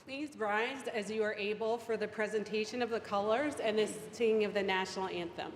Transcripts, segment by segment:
Please rise as you are able for the presentation of the colors and the singing of the national anthem.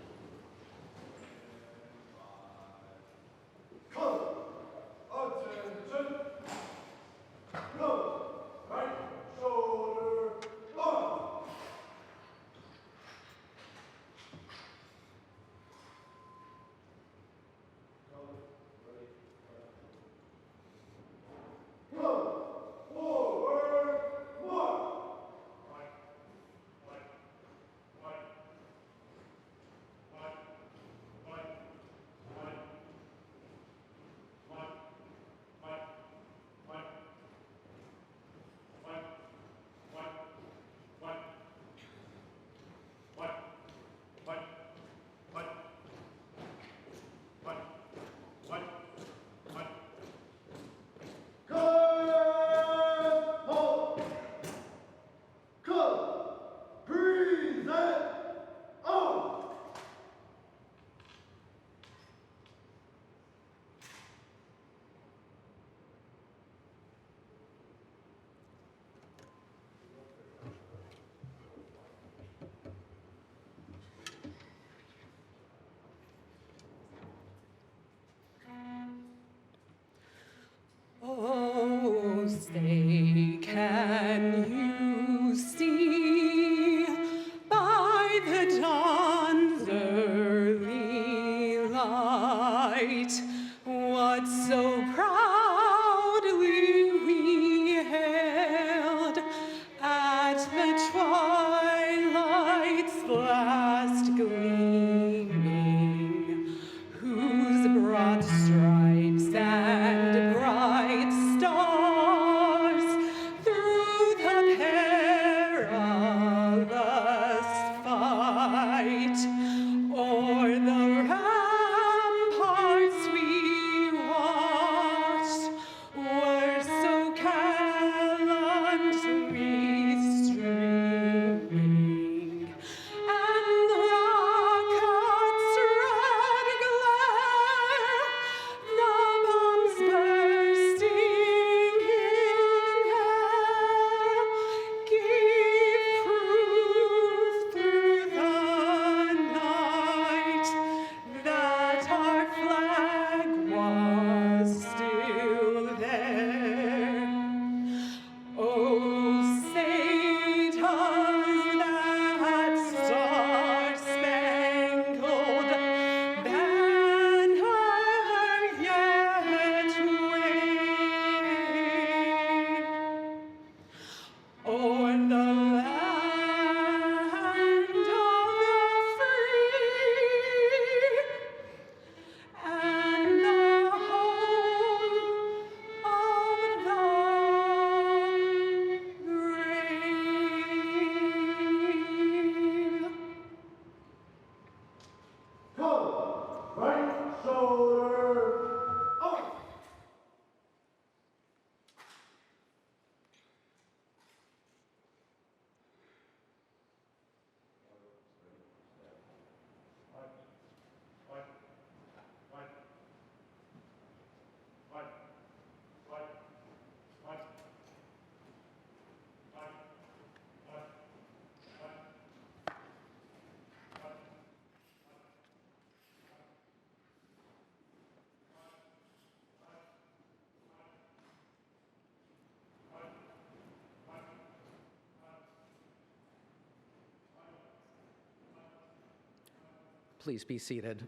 Please be seated.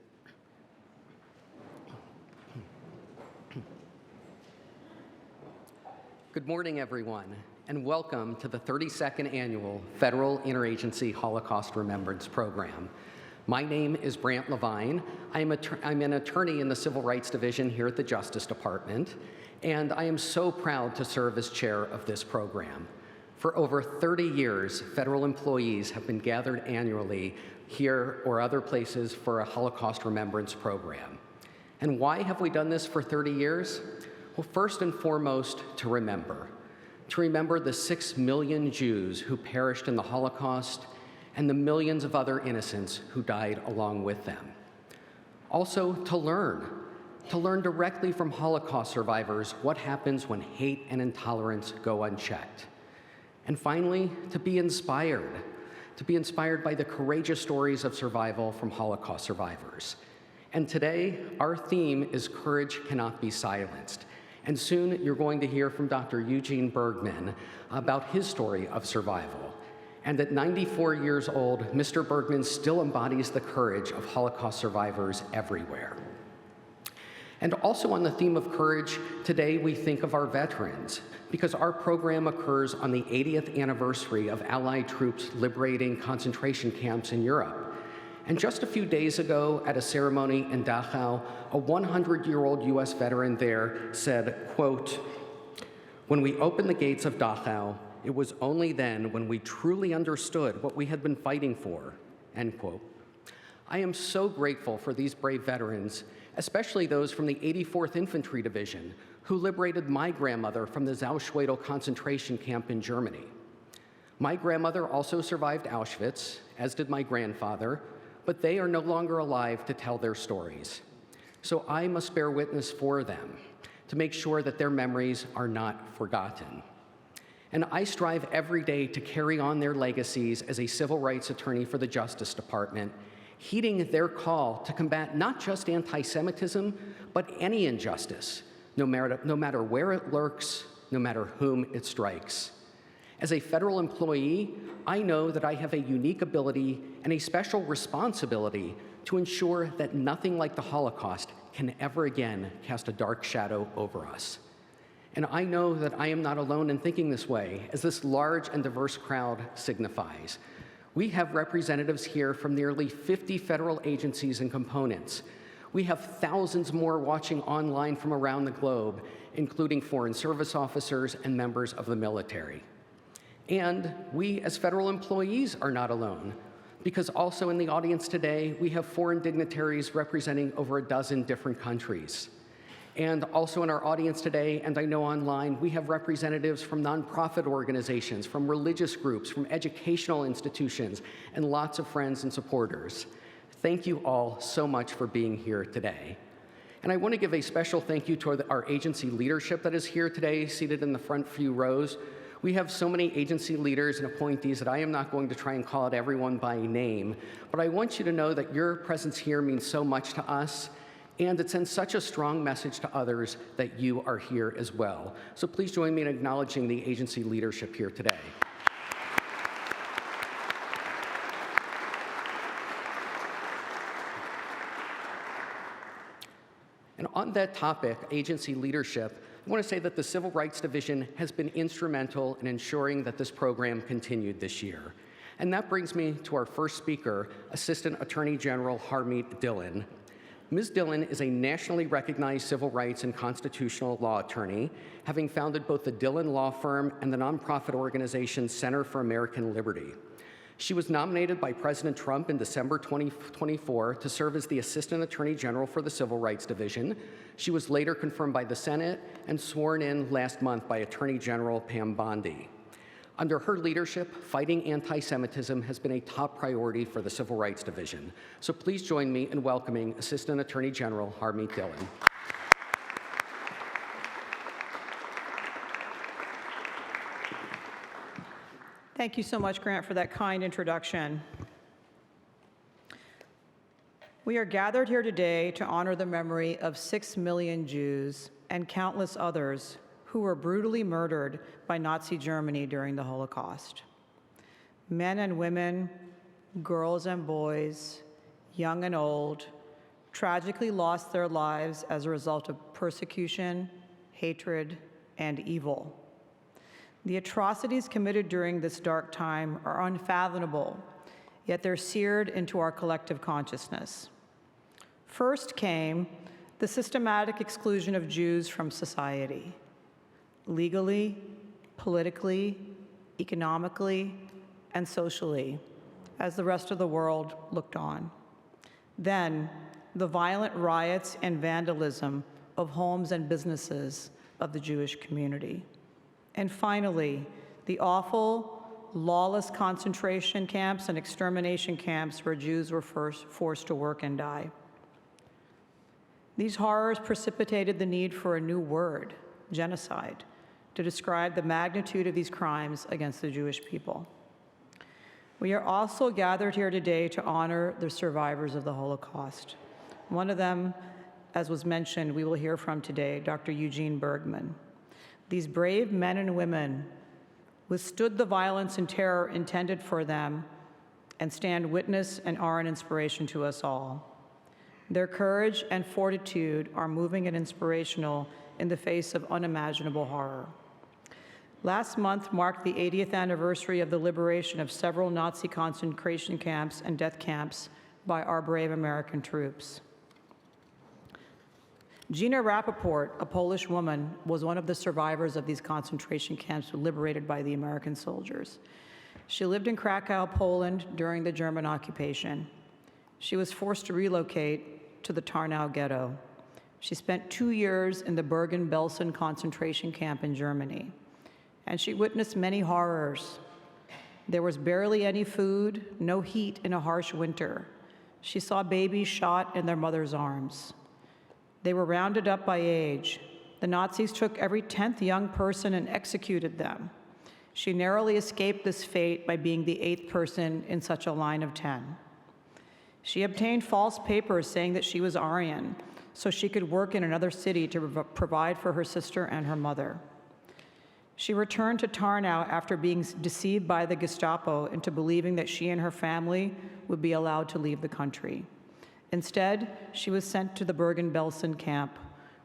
Good morning, everyone, and welcome to the 32nd Annual Federal Interagency Holocaust Remembrance Program. My name is Brant Levine. I'm an attorney in the Civil Rights Division here at the Justice Department, and I am so proud to serve as chair of this program. For over 30 years, federal employees have been gathered annually here or other places for a Holocaust Remembrance Program. And why have we done this for 30 years? Well, first and foremost, to remember the 6 million Jews who perished in the Holocaust and the millions of other innocents who died along with them. Also, to learn directly from Holocaust survivors what happens when hate and intolerance go unchecked. And finally, to be inspired by the courageous stories of survival from Holocaust survivors. And today, our theme is Courage Cannot Be Silenced. And soon you're going to hear from Dr. Eugene Bergman about his story of survival. And at 94 years old, Mr. Bergman still embodies the courage of Holocaust survivors everywhere. And also on the theme of courage, today we think of our veterans, because our program occurs on the 80th anniversary of Allied troops liberating concentration camps in Europe. And just a few days ago at a ceremony in Dachau, a 100-year-old US veteran there said, quote, "When we opened the gates of Dachau, it was only then when we truly understood what we had been fighting for," end quote. I am so grateful for these brave veterans, especially those from the 84th Infantry Division, who liberated my grandmother from the Auschwitz concentration camp in Germany. My grandmother also survived Auschwitz, as did my grandfather, but they are no longer alive to tell their stories. So I must bear witness for them to make sure that their memories are not forgotten. And I strive every day to carry on their legacies as a civil rights attorney for the Justice Department, heeding their call to combat not just anti-Semitism, but any injustice, no matter where it lurks, no matter whom it strikes. As a federal employee, I know that I have a unique ability and a special responsibility to ensure that nothing like the Holocaust can ever again cast a dark shadow over us. And I know that I am not alone in thinking this way, as this large and diverse crowd signifies. We have representatives here from nearly 50 federal agencies and components. We have thousands more watching online from around the globe, including Foreign Service officers and members of the military. And we, as federal employees, are not alone, because also in the audience today, we have foreign dignitaries representing over a dozen different countries. And also in our audience today, and I know online, we have representatives from nonprofit organizations, from religious groups, from educational institutions, and lots of friends and supporters. Thank you all so much for being here today. And I want to give a special thank you to our agency leadership that is here today, seated in the front few rows. We have so many agency leaders and appointees that I am not going to try and call out everyone by name, but I want you to know that your presence here means so much to us, and it sends such a strong message to others that you are here as well. So please join me in acknowledging the agency leadership here today. And on that topic, agency leadership, I want to say that the Civil Rights Division has been instrumental in ensuring that this program continued this year. And that brings me to our first speaker, Assistant Attorney General Harmeet Dhillon. Ms. Dhillon is a nationally recognized civil rights and constitutional law attorney, having founded both the Dhillon Law Firm and the nonprofit organization Center for American Liberty. She was nominated by President Trump in December 2024 to serve as the Assistant Attorney General for the Civil Rights Division. She was later confirmed by the Senate and sworn in last month by Attorney General Pam Bondi. Under her leadership, fighting anti-Semitism has been a top priority for the Civil Rights Division. So please join me in welcoming Assistant Attorney General Harmeet Dhillon. Thank you so much, Grant, for that kind introduction. We are gathered here today to honor the memory of 6 million Jews and countless others who were brutally murdered by Nazi Germany during the Holocaust. Men and women, girls and boys, young and old, tragically lost their lives as a result of persecution, hatred, and evil. The atrocities committed during this dark time are unfathomable, yet they're seared into our collective consciousness. First came the systematic exclusion of Jews from society, legally, politically, economically, and socially, as the rest of the world looked on. Then, the violent riots and vandalism of homes and businesses of the Jewish community. And finally, the awful, lawless concentration camps and extermination camps where Jews were first forced to work and die. These horrors precipitated the need for a new word, genocide, to describe the magnitude of these crimes against the Jewish people. We are also gathered here today to honor the survivors of the Holocaust. One of them, as was mentioned, we will hear from today, Dr. Eugene Bergman. These brave men and women withstood the violence and terror intended for them and stand witness and are an inspiration to us all. Their courage and fortitude are moving and inspirational in the face of unimaginable horror. Last month marked the 80th anniversary of the liberation of several Nazi concentration camps and death camps by our brave American troops. Gina Rappaport, a Polish woman, was one of the survivors of these concentration camps liberated by the American soldiers. She lived in Krakow, Poland during the German occupation. She was forced to relocate to the Tarnow ghetto. She spent 2 years in the Bergen-Belsen concentration camp in Germany, and she witnessed many horrors. There was barely any food, no heat in a harsh winter. She saw babies shot in their mother's arms. They were rounded up by age. The Nazis took every 10th young person and executed them. She narrowly escaped this fate by being the 8th person in such a line of 10. She obtained false papers saying that she was Aryan, so she could work in another city to provide for her sister and her mother. She returned to Tarnow after being deceived by the Gestapo into believing that she and her family would be allowed to leave the country. Instead, she was sent to the Bergen-Belsen camp,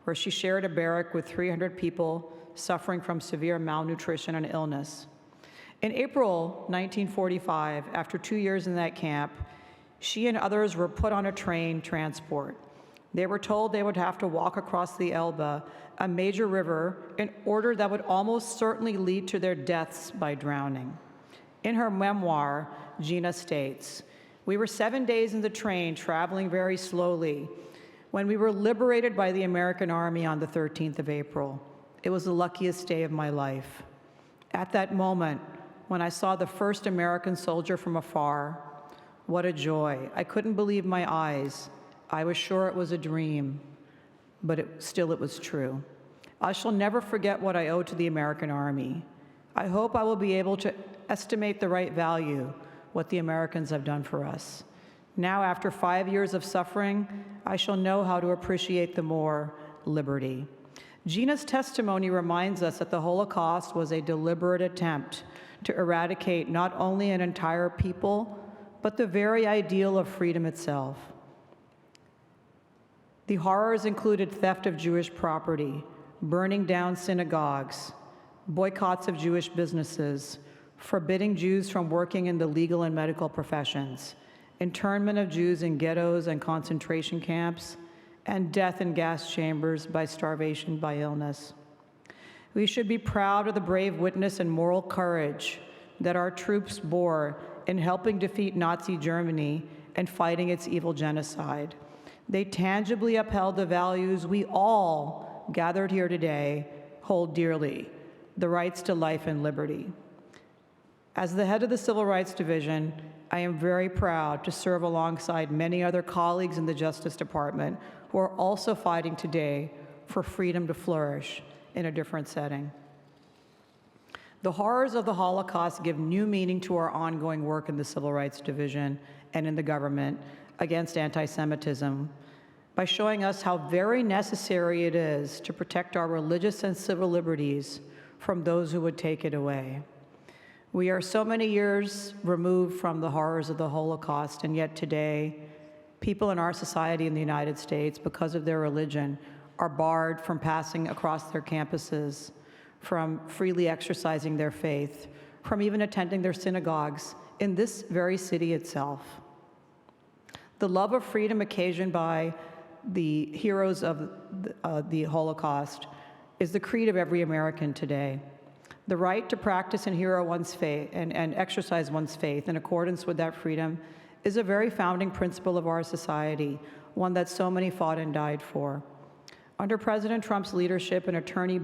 where she shared a barrack with 300 people suffering from severe malnutrition and illness. In April 1945, after 2 years in that camp, she and others were put on a train transport. They were told they would have to walk across the Elbe, a major river, in order that would almost certainly lead to their deaths by drowning. In her memoir, Gina states, "We were 7 days in the train, traveling very slowly, when we were liberated by the American Army on the 13th of April. It was the luckiest day of my life. At that moment, when I saw the first American soldier from afar, what a joy. I couldn't believe my eyes. I was sure it was a dream, but still it was true. I shall never forget what I owe to the American Army. I hope I will be able to estimate the right value, what the Americans have done for us. Now, after 5 years of suffering, I shall know how to appreciate the more liberty." Gina's testimony reminds us that the Holocaust was a deliberate attempt to eradicate not only an entire people, but the very ideal of freedom itself. The horrors included theft of Jewish property, burning down synagogues, boycotts of Jewish businesses, forbidding Jews from working in the legal and medical professions, internment of Jews in ghettos and concentration camps, and death in gas chambers by starvation by illness. We should be proud of the brave witness and moral courage that our troops bore in helping defeat Nazi Germany and fighting its evil genocide. They tangibly upheld the values we all gathered here today hold dearly, the rights to life and liberty. As the head of the Civil Rights Division, I am very proud to serve alongside many other colleagues in the Justice Department who are also fighting today for freedom to flourish in a different setting. The horrors of the Holocaust give new meaning to our ongoing work in the Civil Rights Division and in the government against anti-Semitism by showing us how very necessary it is to protect our religious and civil liberties from those who would take it away. We are so many years removed from the horrors of the Holocaust, and yet today, People in our society in the United States, because of their religion, are barred from passing across their campuses, from freely exercising their faith, from even attending their synagogues in this very city itself. The love of freedom occasioned by the heroes of the Holocaust is the creed of every American today. The right to practice and hero one's faith and exercise one's faith in accordance with that freedom is a very founding principle of our society, one that so many fought and died for. Under President Trump's leadership and Attorney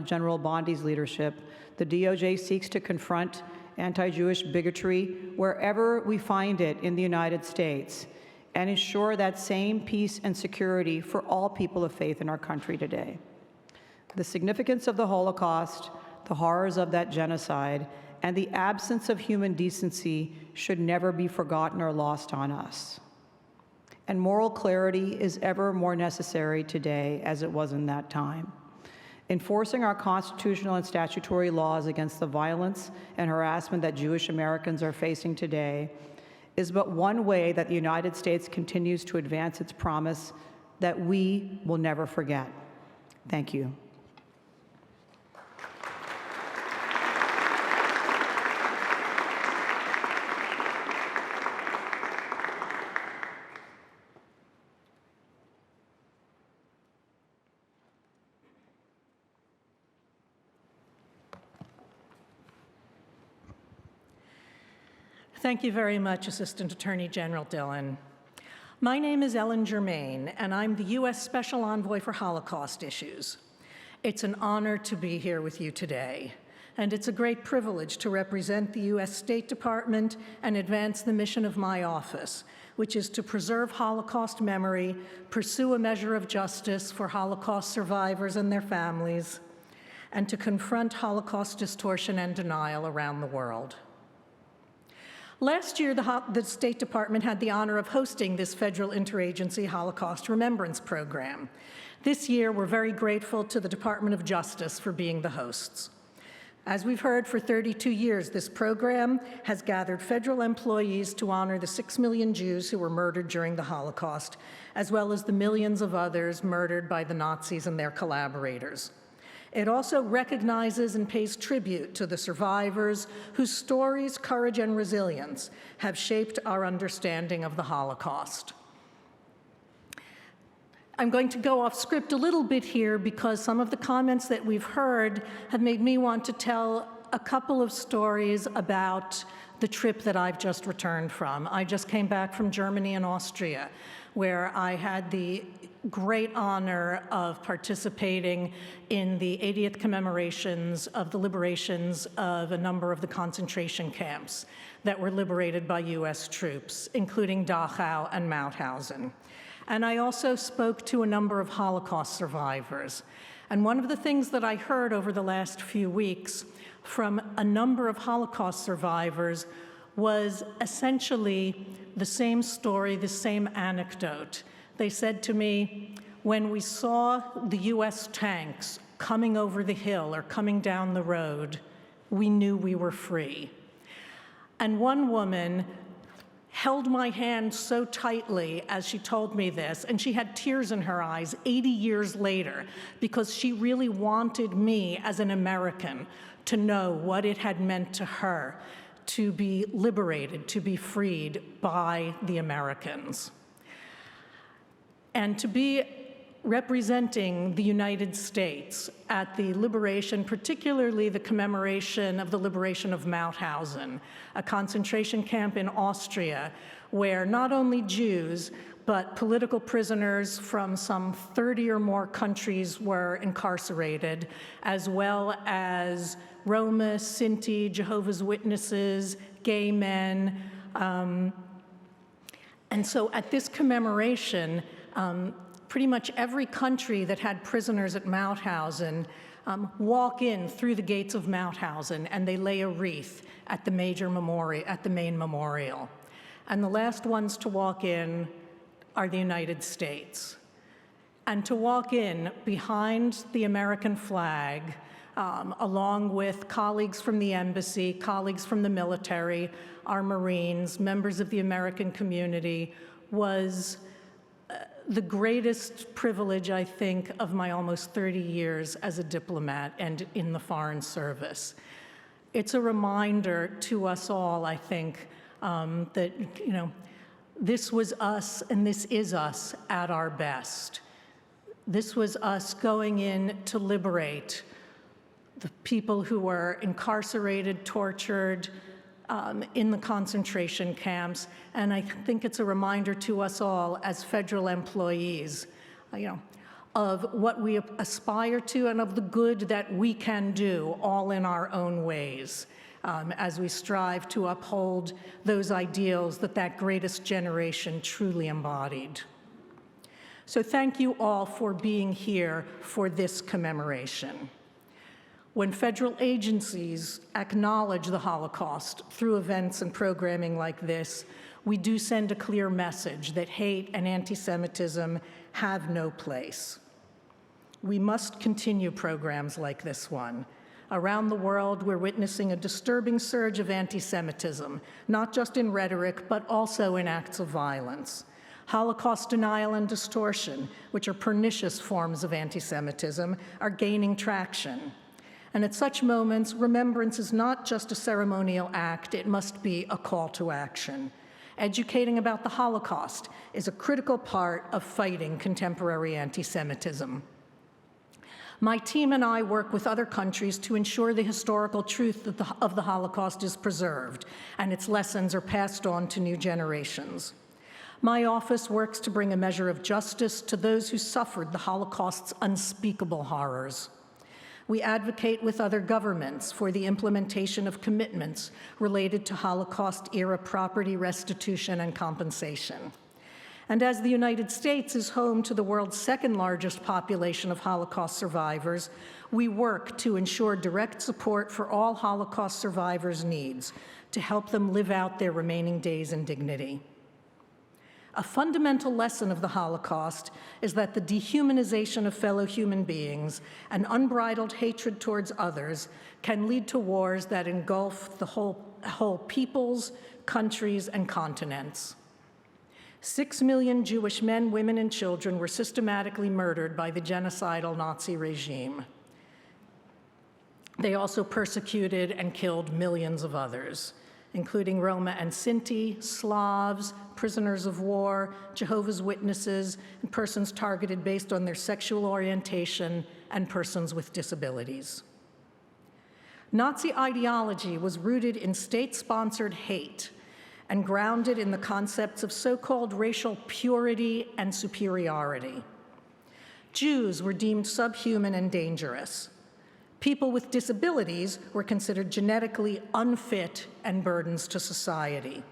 General Bondi's leadership, the DOJ seeks to confront anti-Jewish bigotry wherever we find it in the United States and ensure that same peace and security for all people of faith in our country today. The significance of the Holocaust, the horrors of that genocide, and the absence of human decency should never be forgotten or lost on us. And moral clarity is ever more necessary today as it was in that time. Enforcing our constitutional and statutory laws against the violence and harassment that Jewish Americans are facing today is but one way that the United States continues to advance its promise that we will never forget. Thank you. Thank you very much, Assistant Attorney General Dhillon. My name is Ellen Germain, and I'm the U.S. Special Envoy for Holocaust Issues. It's an honor to be here with you today, and it's a great privilege to represent the U.S. State Department and advance the mission of my office, which is to preserve Holocaust memory, pursue a measure of justice for Holocaust survivors and their families, and to confront Holocaust distortion and denial around the world. Last year, the State Department had the honor of hosting this federal interagency Holocaust Remembrance program. This year, we're very grateful to the Department of Justice for being the hosts. As we've heard, for 32 years, this program has gathered federal employees to honor the 6 million Jews who were murdered during the Holocaust, as well as the millions of others murdered by the Nazis and their collaborators. It also recognizes and pays tribute to the survivors whose stories, courage, and resilience have shaped our understanding of the Holocaust. I'm going to go off script a little bit here because some of the comments that we've heard have made me want to tell a couple of stories about the trip that I've just returned from. I just came back from Germany and Austria, where I had the great honor of participating in the 80th commemorations of the liberations of a number of the concentration camps that were liberated by US troops, including Dachau and Mauthausen. And I also spoke to a number of Holocaust survivors. And one of the things that I heard over the last few weeks from a number of Holocaust survivors was essentially the same story, the same anecdote. They said to me, when we saw the US tanks coming over the hill or coming down the road, we knew we were free. And one woman held my hand so tightly as she told me this, and she had tears in her eyes 80 years later, because she really wanted me as an American to know what it had meant to her to be liberated, to be freed by the Americans. And to be representing the United States at the liberation, particularly the commemoration of the liberation of Mauthausen, a concentration camp in Austria, where not only Jews, but political prisoners from some 30 or more countries were incarcerated, as well as Roma, Sinti, Jehovah's Witnesses, gay men. And so at this commemoration, pretty much every country that had prisoners at Mauthausen walk in through the gates of Mauthausen, and they lay a wreath at the main memorial. And the last ones to walk in are the United States. And to walk in behind the American flag, along with colleagues from the embassy, colleagues from the military, our Marines, members of the American community, was the greatest privilege, I think, of my almost 30 years as a diplomat and in the Foreign Service. It's a reminder to us all, I think, that, this was us and this is us at our best. This was us going in to liberate the people who were incarcerated, tortured, in the concentration camps, and I think it's a reminder to us all as federal employees, of what we aspire to and of the good that we can do, all in our own ways, as we strive to uphold those ideals that greatest generation truly embodied. So thank you all for being here for this commemoration. When federal agencies acknowledge the Holocaust through events and programming like this, we do send a clear message that hate and anti-Semitism have no place. We must continue programs like this one. Around the world, we're witnessing a disturbing surge of anti-Semitism, not just in rhetoric, but also in acts of violence. Holocaust denial and distortion, which are pernicious forms of anti-Semitism, are gaining traction. And at such moments, remembrance is not just a ceremonial act, it must be a call to action. Educating about the Holocaust is a critical part of fighting contemporary anti-Semitism. My team and I work with other countries to ensure the historical truth of the Holocaust is preserved and its lessons are passed on to new generations. My office works to bring a measure of justice to those who suffered the Holocaust's unspeakable horrors. We advocate with other governments for the implementation of commitments related to Holocaust-era property restitution and compensation. And as the United States is home to the world's second largest population of Holocaust survivors, we work to ensure direct support for all Holocaust survivors' needs to help them live out their remaining days in dignity. A fundamental lesson of the Holocaust is that the dehumanization of fellow human beings and unbridled hatred towards others can lead to wars that engulf the whole peoples, countries, and continents. 6 million Jewish men, women, and children were systematically murdered by the genocidal Nazi regime. They also persecuted and killed millions of others, including Roma and Sinti, Slavs, prisoners of war, Jehovah's Witnesses, and persons targeted based on their sexual orientation, and persons with disabilities. Nazi ideology was rooted in state-sponsored hate and grounded in the concepts of so-called racial purity and superiority. Jews were deemed subhuman and dangerous. People with disabilities were considered genetically unfit and burdens to society.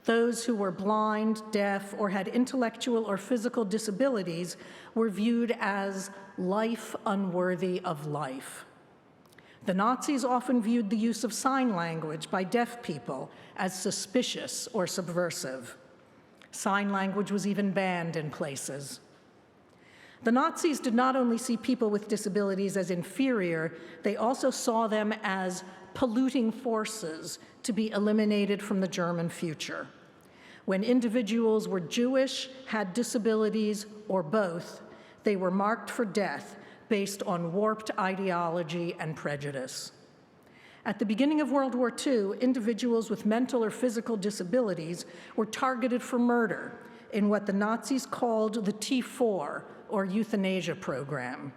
Those who were blind, deaf, or had intellectual or physical disabilities were viewed as life unworthy of life. The Nazis often viewed the use of sign language by deaf people as suspicious or subversive. Sign language was even banned in places. The Nazis did not only see people with disabilities as inferior, they also saw them as polluting forces to be eliminated from the German future. When individuals were Jewish, had disabilities, or both, they were marked for death based on warped ideology and prejudice. At the beginning of World War II, individuals with mental or physical disabilities were targeted for murder in what the Nazis called the T4, or euthanasia program.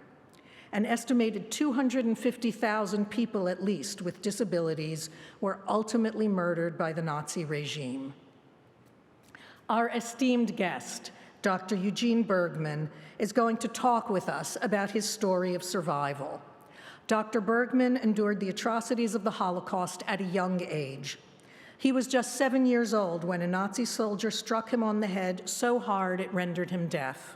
An estimated 250,000 people at least with disabilities were ultimately murdered by the Nazi regime. Our esteemed guest, Dr. Eugene Bergman, is going to talk with us about his story of survival. Dr. Bergman endured the atrocities of the Holocaust at a young age. He was just 7 years old when a Nazi soldier struck him on the head so hard it rendered him deaf.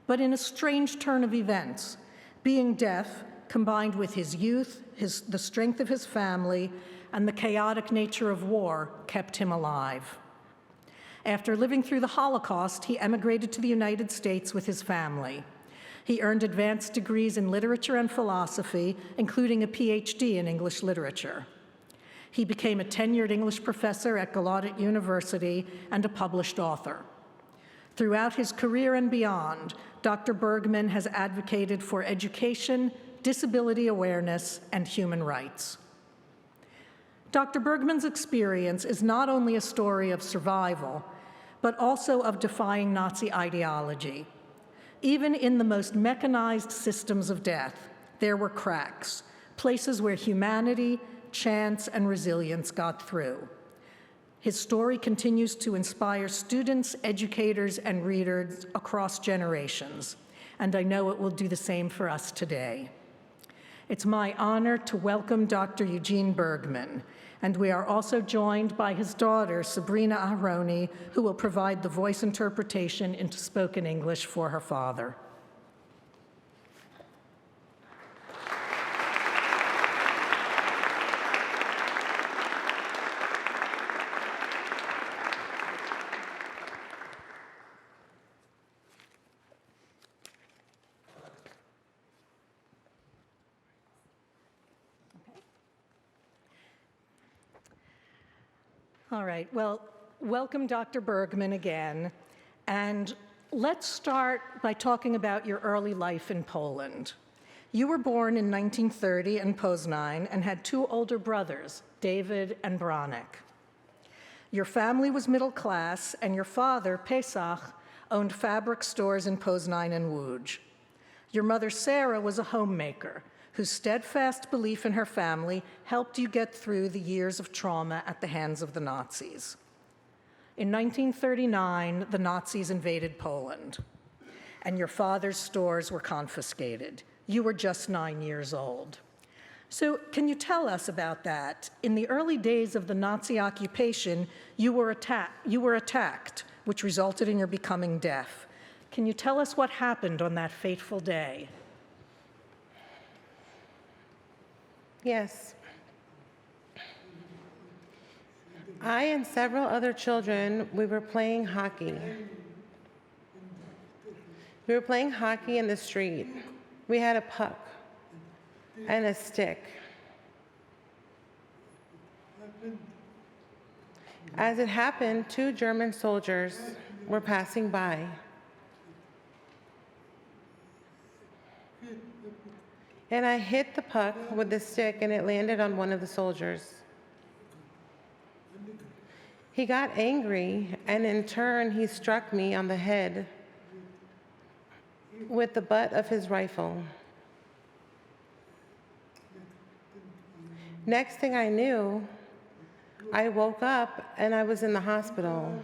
But in a strange turn of events, being deaf, combined with his youth, the strength of his family, and the chaotic nature of war, kept him alive. After living through the Holocaust, he emigrated to the United States with his family. He earned advanced degrees in literature and philosophy, including a PhD in English literature. He became a tenured English professor at Gallaudet University and a published author. Throughout his career and beyond, Dr. Bergman has advocated for education, disability awareness, and human rights. Dr. Bergman's experience is not only a story of survival, but also of defying Nazi ideology. Even in the most mechanized systems of death, there were cracks, places where humanity, chance, and resilience got through. His story continues to inspire students, educators, and readers across generations, and I know it will do the same for us today. It's my honor to welcome Dr. Eugene Bergman, and we are also joined by his daughter, Sabrina Aharoni, who will provide the voice interpretation into spoken English for her father. All right, well, welcome Dr. Bergman again. And let's start by talking about your early life in Poland. You were born in 1930 in Poznań and had two older brothers, David and Bronek. Your family was middle class, and your father, Pesach, owned fabric stores in Poznań and Łódź. Your mother, Sarah, was a homemaker whose steadfast belief in her family helped you get through the years of trauma at the hands of the Nazis. In 1939, the Nazis invaded Poland, and your father's stores were confiscated. You were just 9 years old. So can you tell us about that? In the early days of the Nazi occupation, you were attacked, which resulted in your becoming deaf. Can you tell us what happened on that fateful day? Yes. I and several other children, we were playing hockey. We were playing hockey in the street. We had a puck and a stick. As it happened, two German soldiers were passing by. And I hit the puck with the stick, and it landed on one of the soldiers. He got angry, and in turn, he struck me on the head with the butt of his rifle. Next thing I knew, I woke up, and I was in the hospital.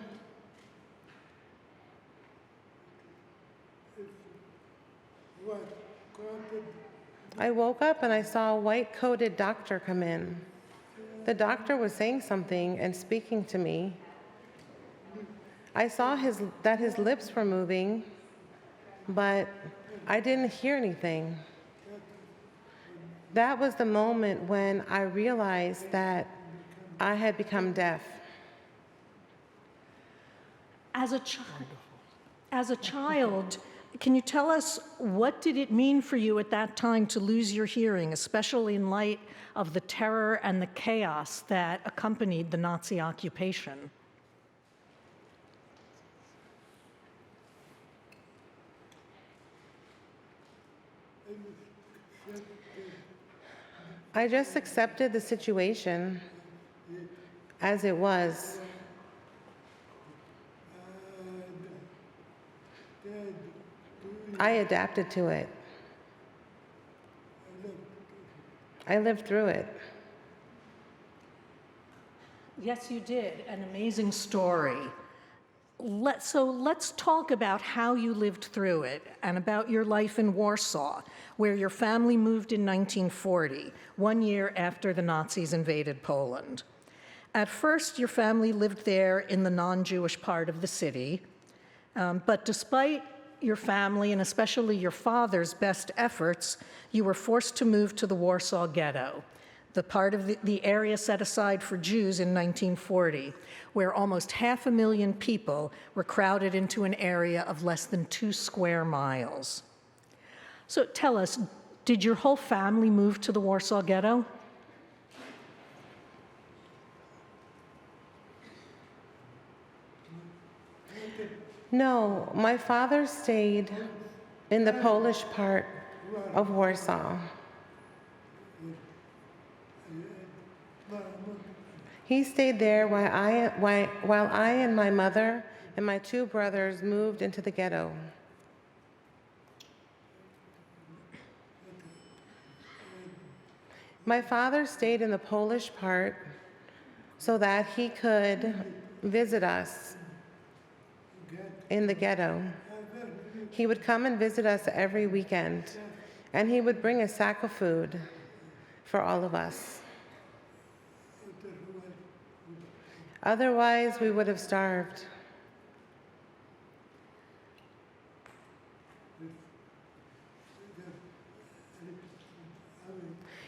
I woke up and I saw a white-coated doctor come in. The doctor was saying something and speaking to me. I saw that his lips were moving, but I didn't hear anything. That was the moment when I realized that I had become deaf. As a child, can you tell us what did it mean for you at that time to lose your hearing, especially in light of the terror and the chaos that accompanied the Nazi occupation? I just accepted the situation as it was. I adapted to it. I lived through it. Yes, you did. An amazing story. So let's talk about how you lived through it and about your life in Warsaw, where your family moved in 1940, 1 year after the Nazis invaded Poland. At first, your family lived there in the non-Jewish part of the city, but despite your family, and especially your father's best efforts, you were forced to move to the Warsaw Ghetto, the part of the area set aside for Jews in 1940, where almost 500,000 people were crowded into an area of less than 2 square miles. So tell us, did your whole family move to the Warsaw Ghetto? No, my father stayed in the Polish part of Warsaw. He stayed there while I and my mother and my two brothers moved into the ghetto. My father stayed in the Polish part so that he could visit us in the ghetto. He would come and visit us every weekend, and he would bring a sack of food for all of us. Otherwise, we would have starved.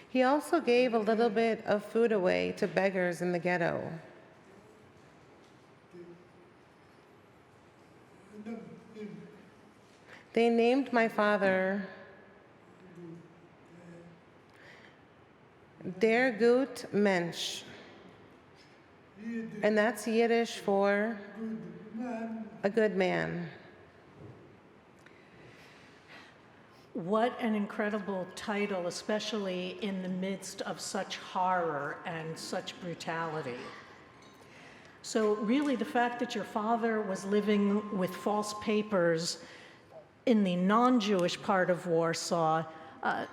He also gave a little bit of food away to beggars in the ghetto. They named my father Der Gut Mensch, and that's Yiddish for a good man. What an incredible title, especially in the midst of such horror and such brutality. So really, the fact that your father was living with false papers in the non-Jewish part of Warsaw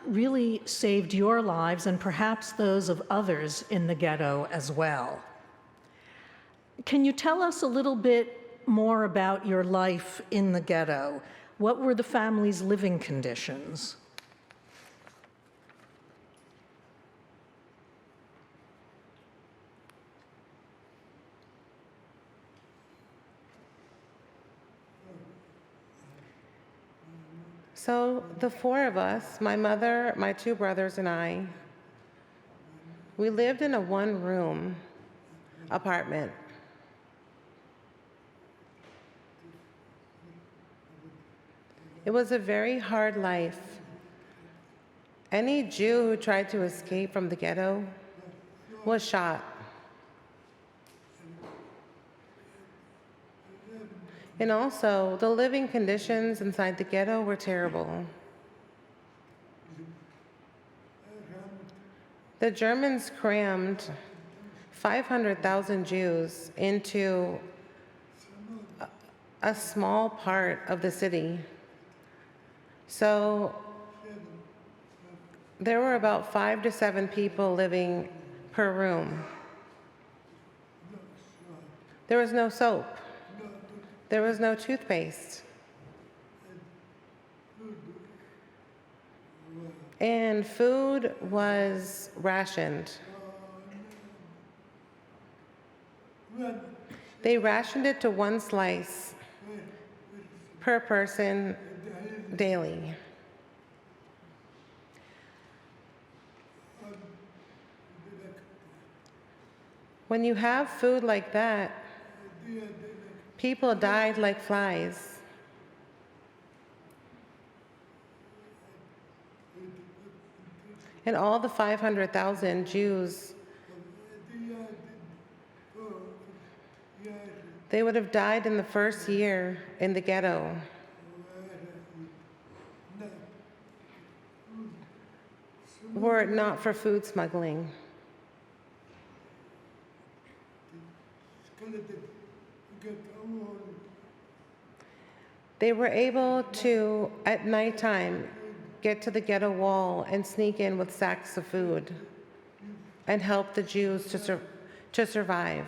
really saved your lives and perhaps those of others in the ghetto as well. Can you tell us a little bit more about your life in the ghetto? What were the family's living conditions? So the four of us, my mother, my two brothers, and I, we lived in a one-room apartment. It was a very hard life. Any Jew who tried to escape from the ghetto was shot. And also, the living conditions inside the ghetto were terrible. The Germans crammed 500,000 Jews into a small part of the city. So there were about 5 to 7 people living per room. There was no soap. There was no toothpaste. And food was rationed. They rationed it to 1 slice per person daily. When you have food like that, people died like flies. And all the 500,000 Jews, they would have died in the first year in the ghetto. Were it not for food smuggling. They were able to, at nighttime, get to the ghetto wall and sneak in with sacks of food and help the Jews to survive.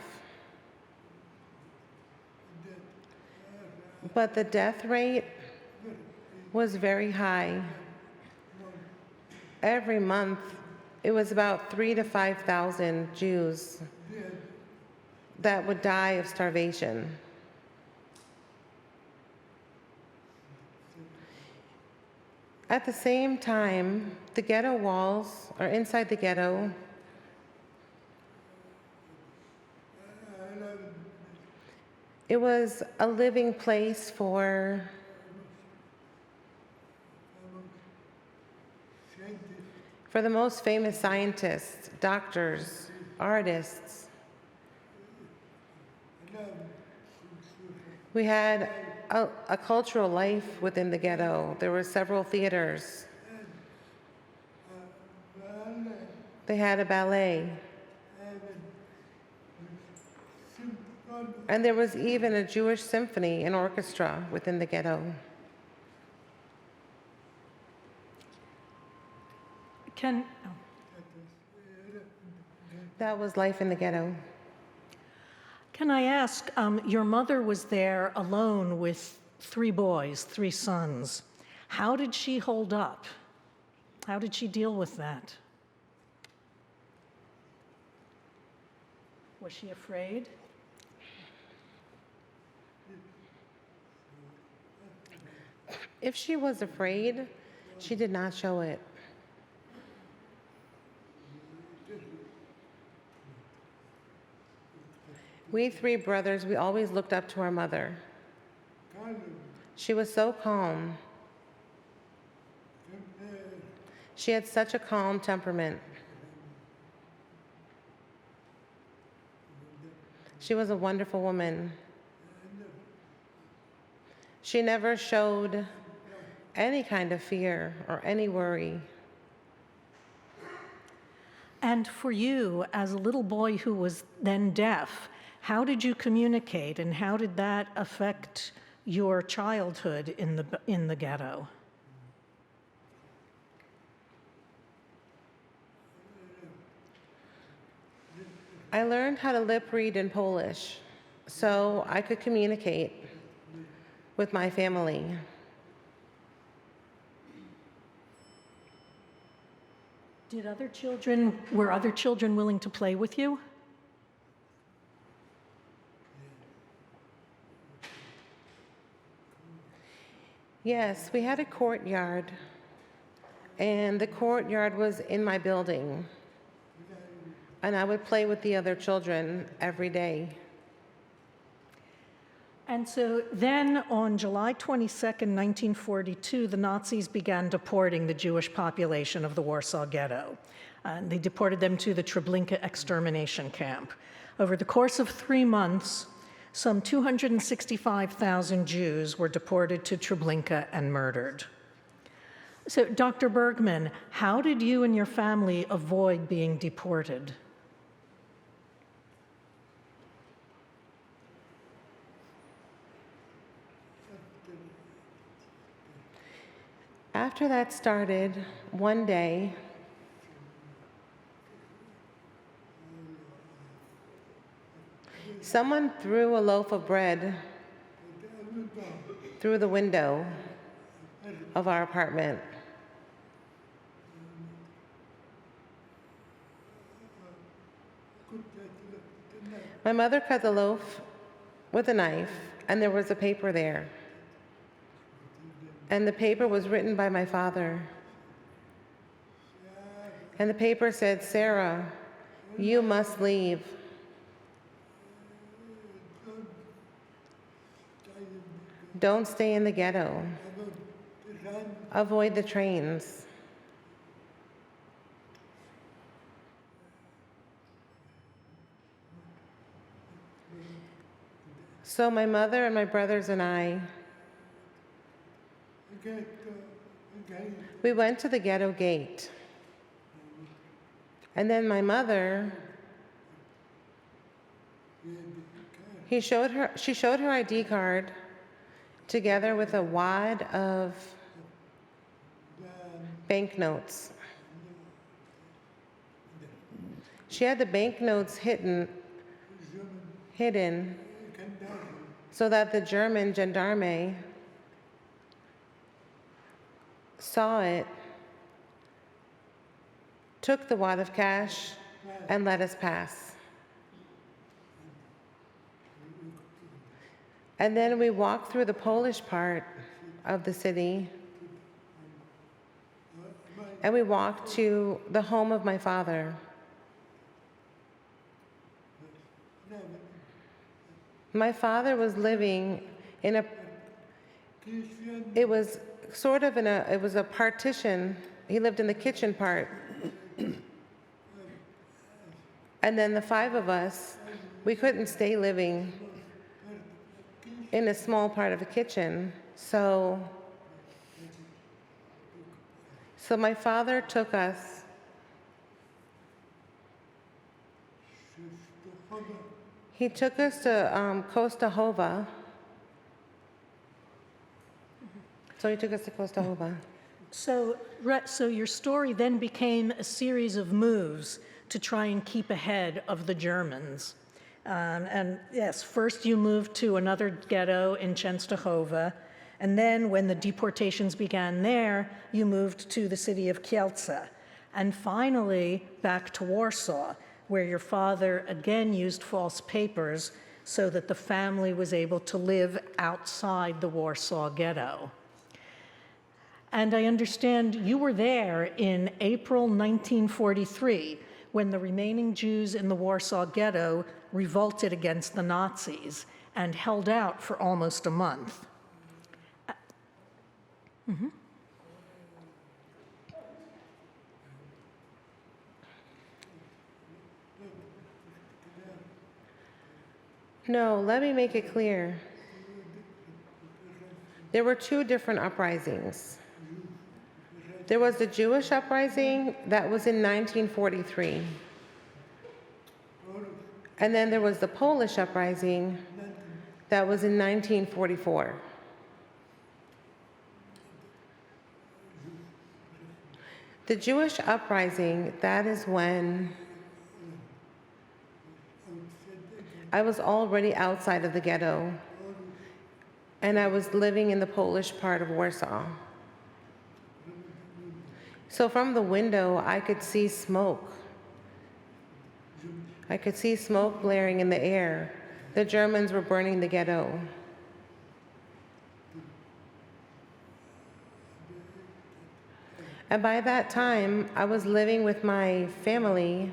But the death rate was very high. Every month, it was about 3,000 to 5,000 Jews that would die of starvation. At the same time, the ghetto walls, or inside the ghetto, it was a living place for the most famous scientists, doctors, artists. We had a cultural life within the ghetto. There were several theaters. They had a ballet. And there was even a Jewish symphony and orchestra within the ghetto. That was life in the ghetto. Can I ask, your mother was there alone with 3 boys, 3 sons. How did she hold up? How did she deal with that? Was she afraid? If she was afraid, she did not show it. We 3 brothers, we always looked up to our mother. She was so calm. She had such a calm temperament. She was a wonderful woman. She never showed any kind of fear or any worry. And for you, as a little boy who was then deaf, how did you communicate, and how did that affect your childhood in the ghetto? I learned how to lip read in Polish so I could communicate with my family. Were other children willing to play with you? Yes, we had a courtyard, and the courtyard was in my building, and I would play with the other children every day. And so then on July 22nd, 1942, the Nazis began deporting the Jewish population of the Warsaw Ghetto. They deported them to the Treblinka extermination camp. Over the course of 3 months, some 265,000 Jews were deported to Treblinka and murdered. So, Dr. Bergman, how did you and your family avoid being deported? After that started, one day, someone threw a loaf of bread through the window of our apartment. My mother cut the loaf with a knife, and there was a paper there. And the paper was written by my father. And the paper said, "Sarah, you must leave. Don't stay in the ghetto. Avoid the trains." So my mother and my brothers and I, we went to the ghetto gate. And then my mother, she showed her ID card together with a wad of banknotes. She had the banknotes hidden so that the German gendarme saw it, took the wad of cash, and let us pass. And then we walked through the Polish part of the city, and we walked to the home of my father. My father was living in it was a partition. He lived in the kitchen part. And then the 5 of us, we couldn't stay living in a small part of a kitchen. So my father took us to Costa Hova. So he took us to Costa Hova. So your story then became a series of moves to try and keep ahead of the Germans. And yes, first you moved to another ghetto in Częstochowa, and then when the deportations began there, you moved to the city of Kielce, and finally back to Warsaw, where your father again used false papers so that the family was able to live outside the Warsaw ghetto. And I understand you were there in April 1943 when the remaining Jews in the Warsaw ghetto revolted against the Nazis and held out for almost a month. No, let me make it clear. There were two different uprisings. There was the Jewish uprising that was in 1943. And then there was the Polish uprising that was in 1944. The Jewish uprising, that is when I was already outside of the ghetto, and I was living in the Polish part of Warsaw. So from the window, I could see smoke. I could see smoke blaring in the air. The Germans were burning the ghetto. And by that time, I was living with my family,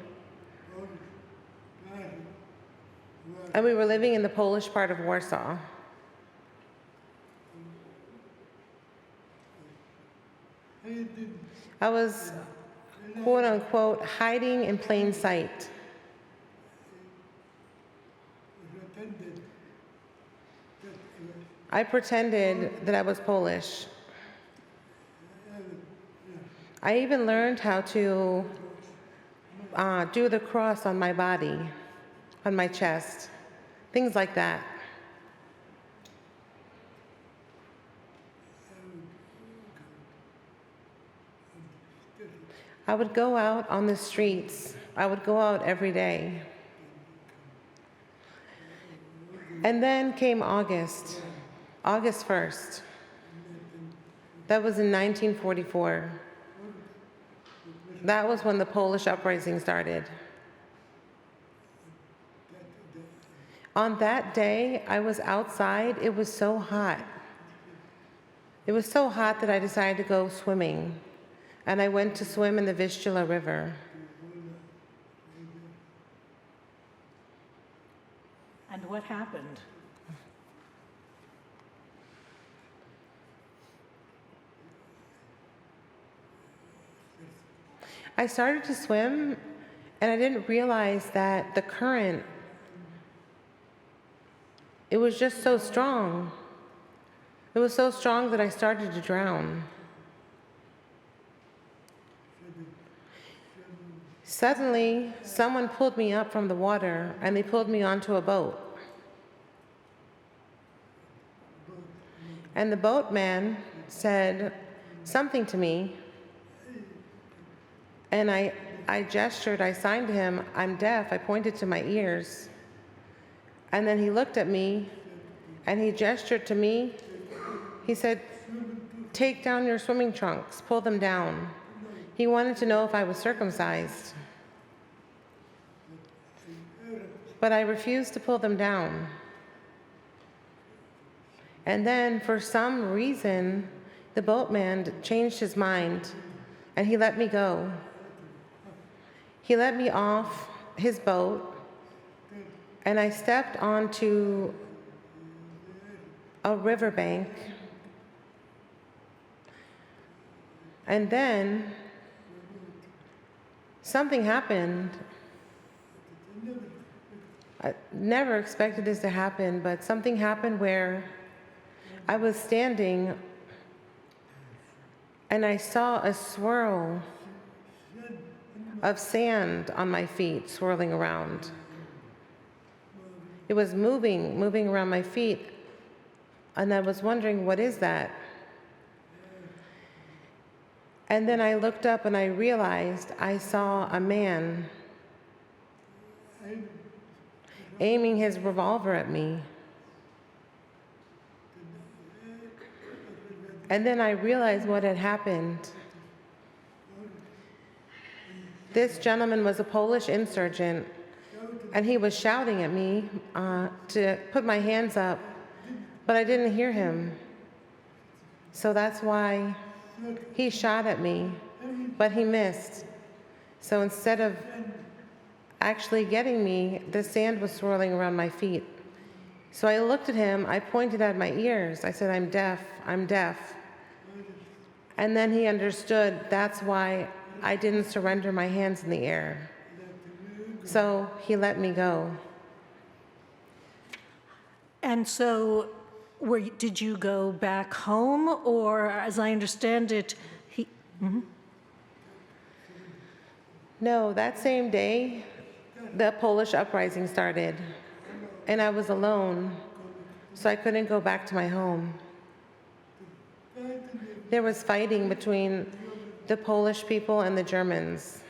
and we were living in the Polish part of Warsaw. I was, quote unquote, hiding in plain sight. I pretended that I was Polish. I even learned how to do the cross on my body, on my chest, things like that. I would go out on the streets. I would go out every day. And then came August 1st. That was in 1944. That was when the Polish uprising started. On that day, I was outside. It was so hot. It was so hot that I decided to go swimming. And I went to swim in the Vistula River. And what happened? I started to swim, and I didn't realize that the current, it was just so strong. It was so strong that I started to drown. Suddenly, someone pulled me up from the water, and they pulled me onto a boat. And the boatman said something to me, and I gestured, I signed to him, I'm deaf, I pointed to my ears. And then he looked at me, and he gestured to me. He said, take down your swimming trunks, pull them down. He wanted to know if I was circumcised. But I refused to pull them down. And then, for some reason, the boatman changed his mind, and he let me go. He let me off his boat, and I stepped onto a riverbank. And then something happened. I never expected this to happen, but something happened where I was standing and I saw a swirl of sand on my feet swirling around. It was moving around my feet, and I was wondering, what is that? And then I looked up and I realized I saw a man aiming his revolver at me. And then I realized what had happened. This gentleman was a Polish insurgent, and he was shouting at me to put my hands up, but I didn't hear him. So that's why he shot at me, but he missed. So instead of actually getting me, the sand was swirling around my feet. So I looked at him, I pointed at my ears. I said, I'm deaf, I'm deaf. And then he understood that's why I didn't surrender my hands in the air. So he let me go. And so did you go back home, or as I understand it, No, that same day, the Polish uprising started, and I was alone, so I couldn't go back to my home. There was fighting between the Polish people and the Germans.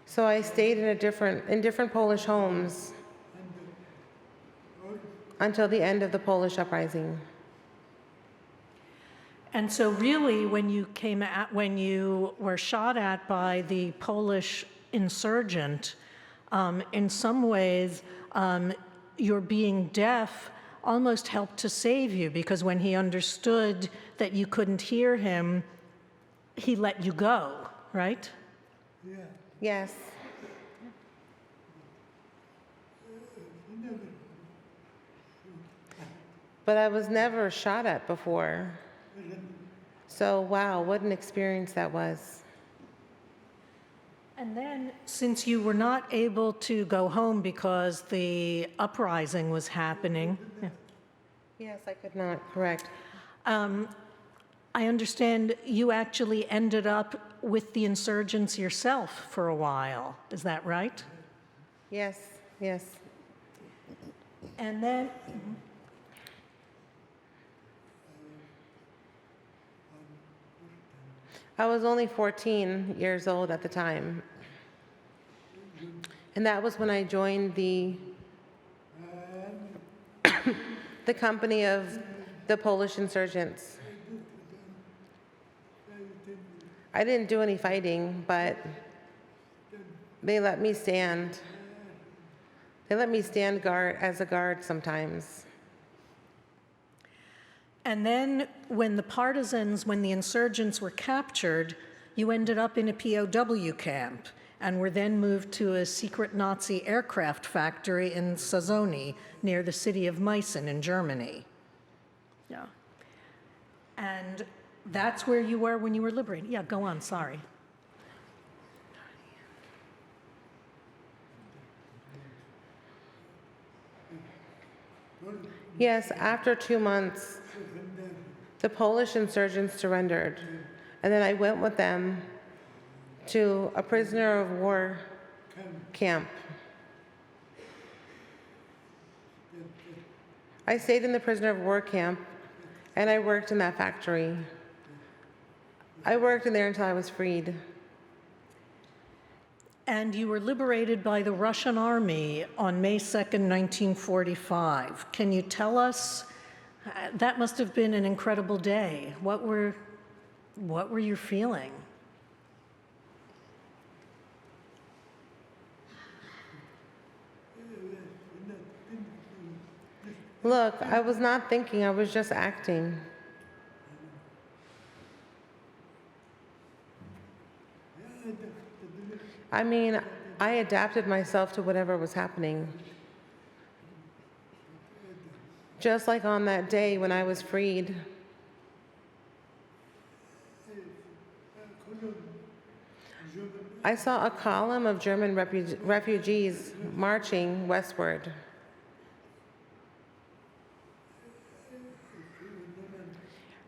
So I stayed in different Polish homes until the end of the Polish uprising. and so really when you were shot at by the Polish insurgent, in some ways, your being deaf almost helped to save you, because when he understood that you couldn't hear him, he let you go, right? Yes. But I was never shot at before. So wow, what an experience that was. And then, since you were not able to go home because the uprising was happening, Yes, I could not, correct. I understand you actually ended up with the insurgents yourself for a while. Is that right? Yes, yes. And then, I was only 14 years old at the time. And that was when I joined the company of the Polish insurgents. I didn't do any fighting, but they let me stand. They let me stand guard as a guard sometimes. and then when the insurgents were captured, you ended up in a POW camp and were then moved to a secret Nazi aircraft factory in Sazoni, near the city of Meissen in Germany. Yeah. And that's where you were when you were liberated. Yeah, go on, sorry. Yes, after 2 months, the Polish insurgents surrendered, and then I went with them to a prisoner of war camp. I stayed in the prisoner of war camp, and I worked in that factory. I worked in there until I was freed. And you were liberated by the Russian army on May 2nd, 1945. Can you tell us, that must have been an incredible day. What were you feeling? Look, I was not thinking, I was just acting. I mean, I adapted myself to whatever was happening. Just like on that day when I was freed. I saw a column of German refugees marching westward.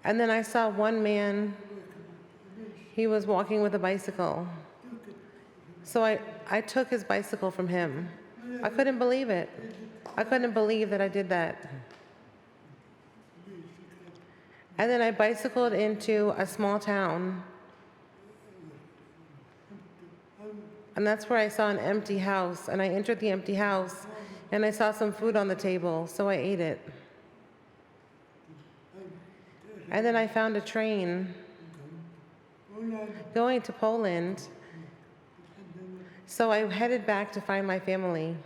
And then I saw one man, he was walking with a bicycle. So I took his bicycle from him. I couldn't believe it. I couldn't believe that I did that. And then I bicycled into a small town. And that's where I saw an empty house. And I entered the empty house, and I saw some food on the table, so I ate it. And then I found a train going to Poland. So I headed back to find my family.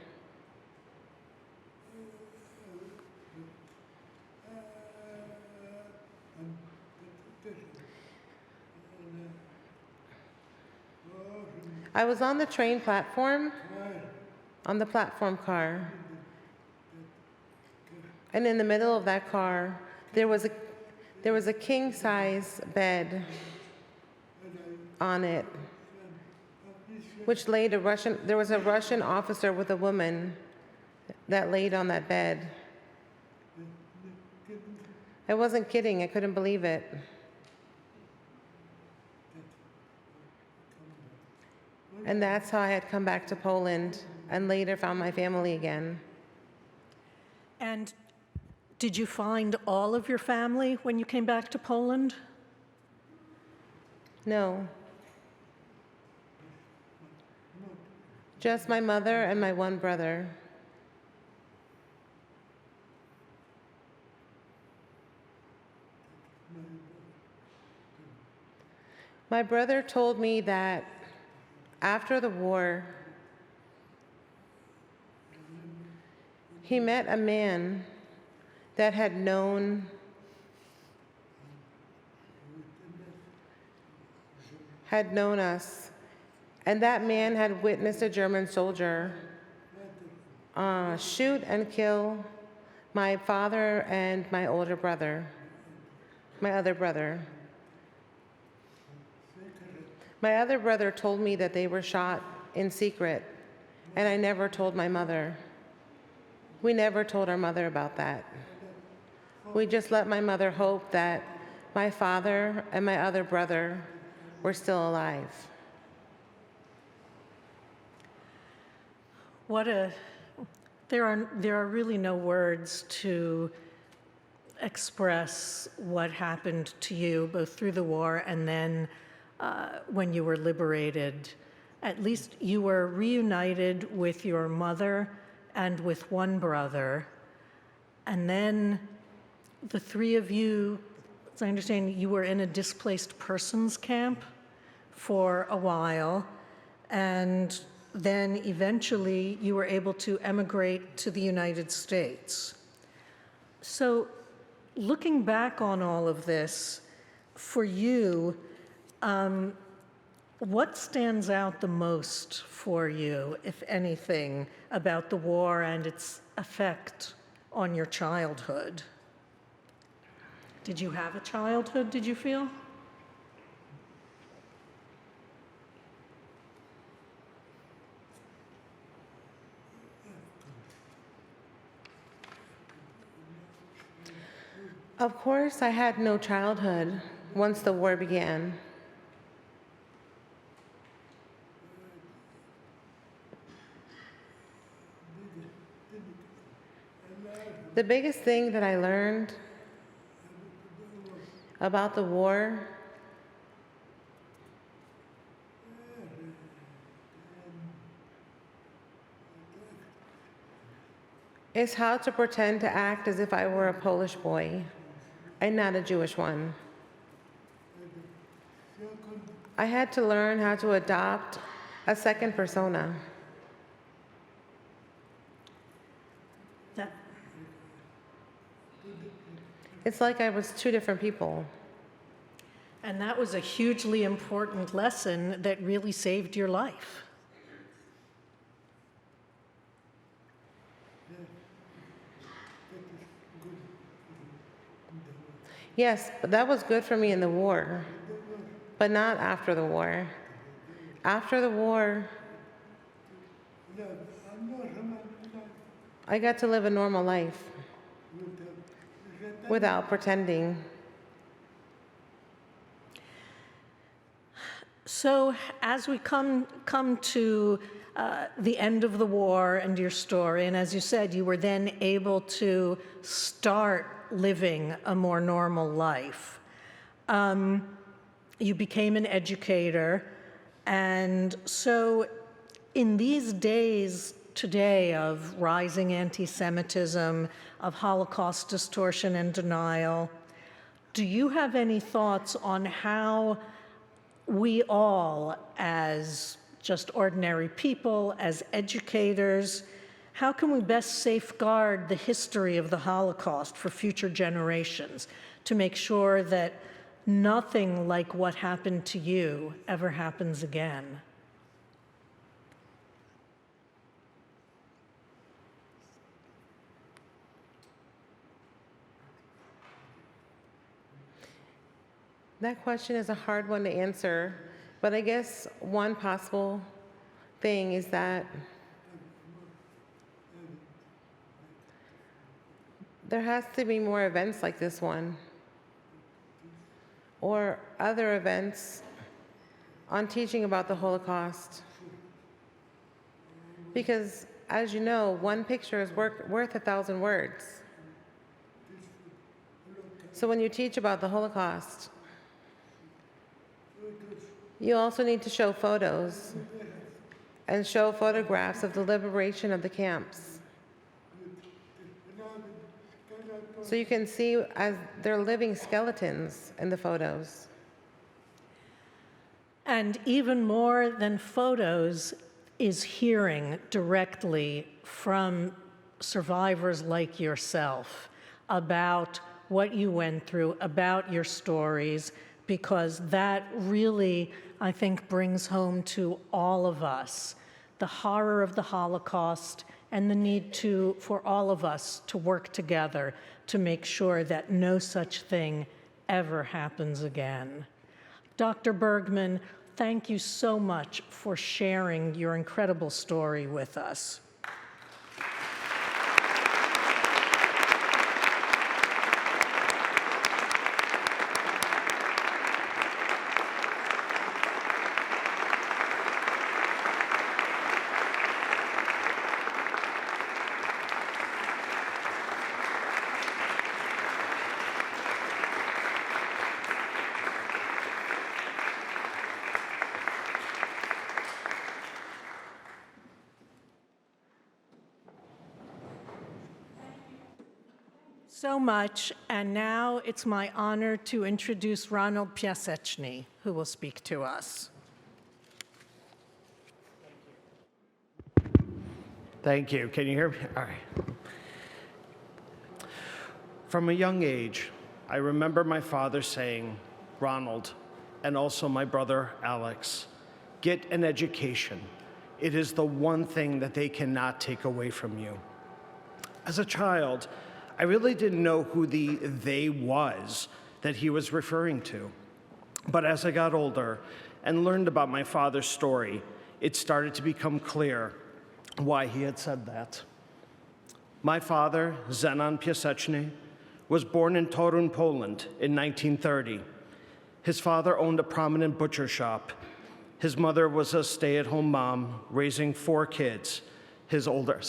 I was on the train platform, on the platform car. And in the middle of that car, there was a king-size bed on it, which laid there was a Russian officer with a woman that laid on that bed. I wasn't kidding, I couldn't believe it. And that's how I had come back to Poland and later found my family again. And did you find all of your family when you came back to Poland? No. Just my mother and my one brother. My brother told me that after the war, he met a man that had known us, and that man had witnessed a German soldier shoot and kill my father and my older brother, my other brother. My other brother told me that they were shot in secret, and I never told my mother. We never told our mother about that. We just let my mother hope that my father and my other brother were still alive. There are really no words to express what happened to you, both through the war and then when you were liberated. At least you were reunited with your mother and with one brother. And then the three of you, as I understand, you were in a displaced persons camp for a while. And then eventually you were able to emigrate to the United States. So looking back on all of this, for you, what stands out the most for you, if anything, about the war and its effect on your childhood? Did you have a childhood, did you feel? Of course, I had no childhood once the war began. The biggest thing that I learned about the war is how to pretend to act as if I were a Polish boy and not a Jewish one. I had to learn how to adopt a second persona. It's like I was two different people. And that was a hugely important lesson that really saved your life. Yes, but that was good for me in the war, but not after the war. After the war, I got to live a normal life without pretending. So as we come to the end of the war and your story, and as you said, you were then able to start living a more normal life. You became an educator, and so in these days today of rising anti-Semitism, of Holocaust distortion and denial, do you have any thoughts on how we all, as just ordinary people, as educators, how can we best safeguard the history of the Holocaust for future generations to make sure that nothing like what happened to you ever happens again? That question is a hard one to answer, but I guess one possible thing is that there has to be more events like this one, or other events on teaching about the Holocaust. Because, as you know, one picture is worth 1,000 words. So when you teach about the Holocaust, you also need to show photos and show photographs of the liberation of the camps. So you can see as they're living skeletons in the photos. And even more than photos is hearing directly from survivors like yourself about what you went through, about your stories, because that really, I think, brings home to all of us the horror of the Holocaust and the need for all of us to work together to make sure that no such thing ever happens again. Dr. Bergman, thank you so much for sharing your incredible story with us. So much, and now it's my honor to introduce Ronald Piaseczny, who will speak to us. Thank you. Can you hear me? All right. From a young age, I remember my father saying, "Ronald, and also my brother Alex, get an education. It is the one thing that they cannot take away from you." As a child, I really didn't know who the "they" was that he was referring to. But as I got older and learned about my father's story, it started to become clear why he had said that. My father, Zenon Piaseczny, was born in Torun, Poland in 1930. His father owned a prominent butcher shop. His mother was a stay-at-home mom raising 5 kids, his older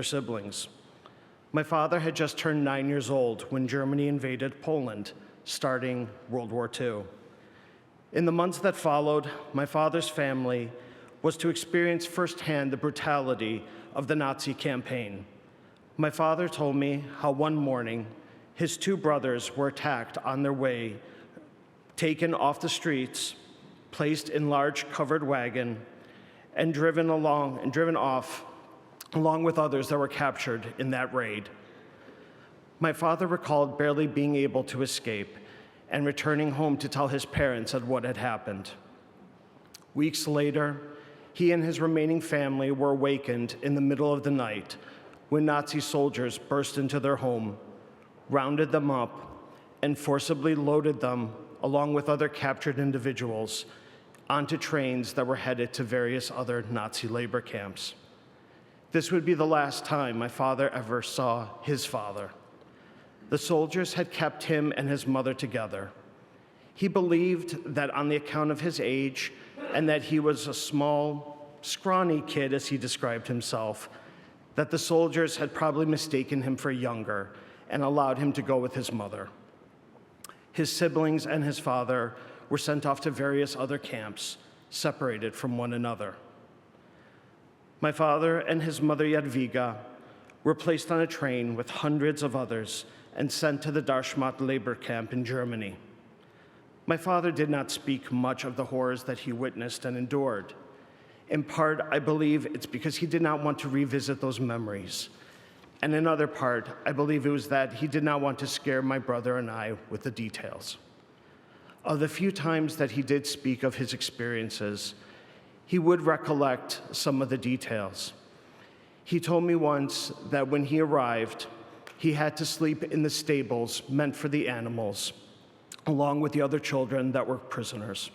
siblings. My father had just turned 9 years old when Germany invaded Poland, starting World War II. In the months that followed, my father's family was to experience firsthand the brutality of the Nazi campaign. My father told me how one morning his 2 brothers were attacked on their way, taken off the streets, placed in large covered wagon, and driven off along with others that were captured in that raid. My father recalled barely being able to escape and returning home to tell his parents of what had happened. Weeks later, he and his remaining family were awakened in the middle of the night when Nazi soldiers burst into their home, rounded them up, and forcibly loaded them, along with other captured individuals, onto trains that were headed to various other Nazi labor camps. This would be the last time my father ever saw his father. The soldiers had kept him and his mother together. He believed that on the account of his age and that he was a small, scrawny kid, as he described himself, that the soldiers had probably mistaken him for younger and allowed him to go with his mother. His siblings and his father were sent off to various other camps, separated from one another. My father and his mother Jadwiga were placed on a train with hundreds of others and sent to the Darmstadt labor camp in Germany. My father did not speak much of the horrors that he witnessed and endured. In part, I believe it's because he did not want to revisit those memories. And in other part, I believe it was that he did not want to scare my brother and I with the details. Of the few times that he did speak of his experiences, he would recollect some of the details. He told me once that when he arrived, he had to sleep in the stables meant for the animals, along with the other children that were prisoners.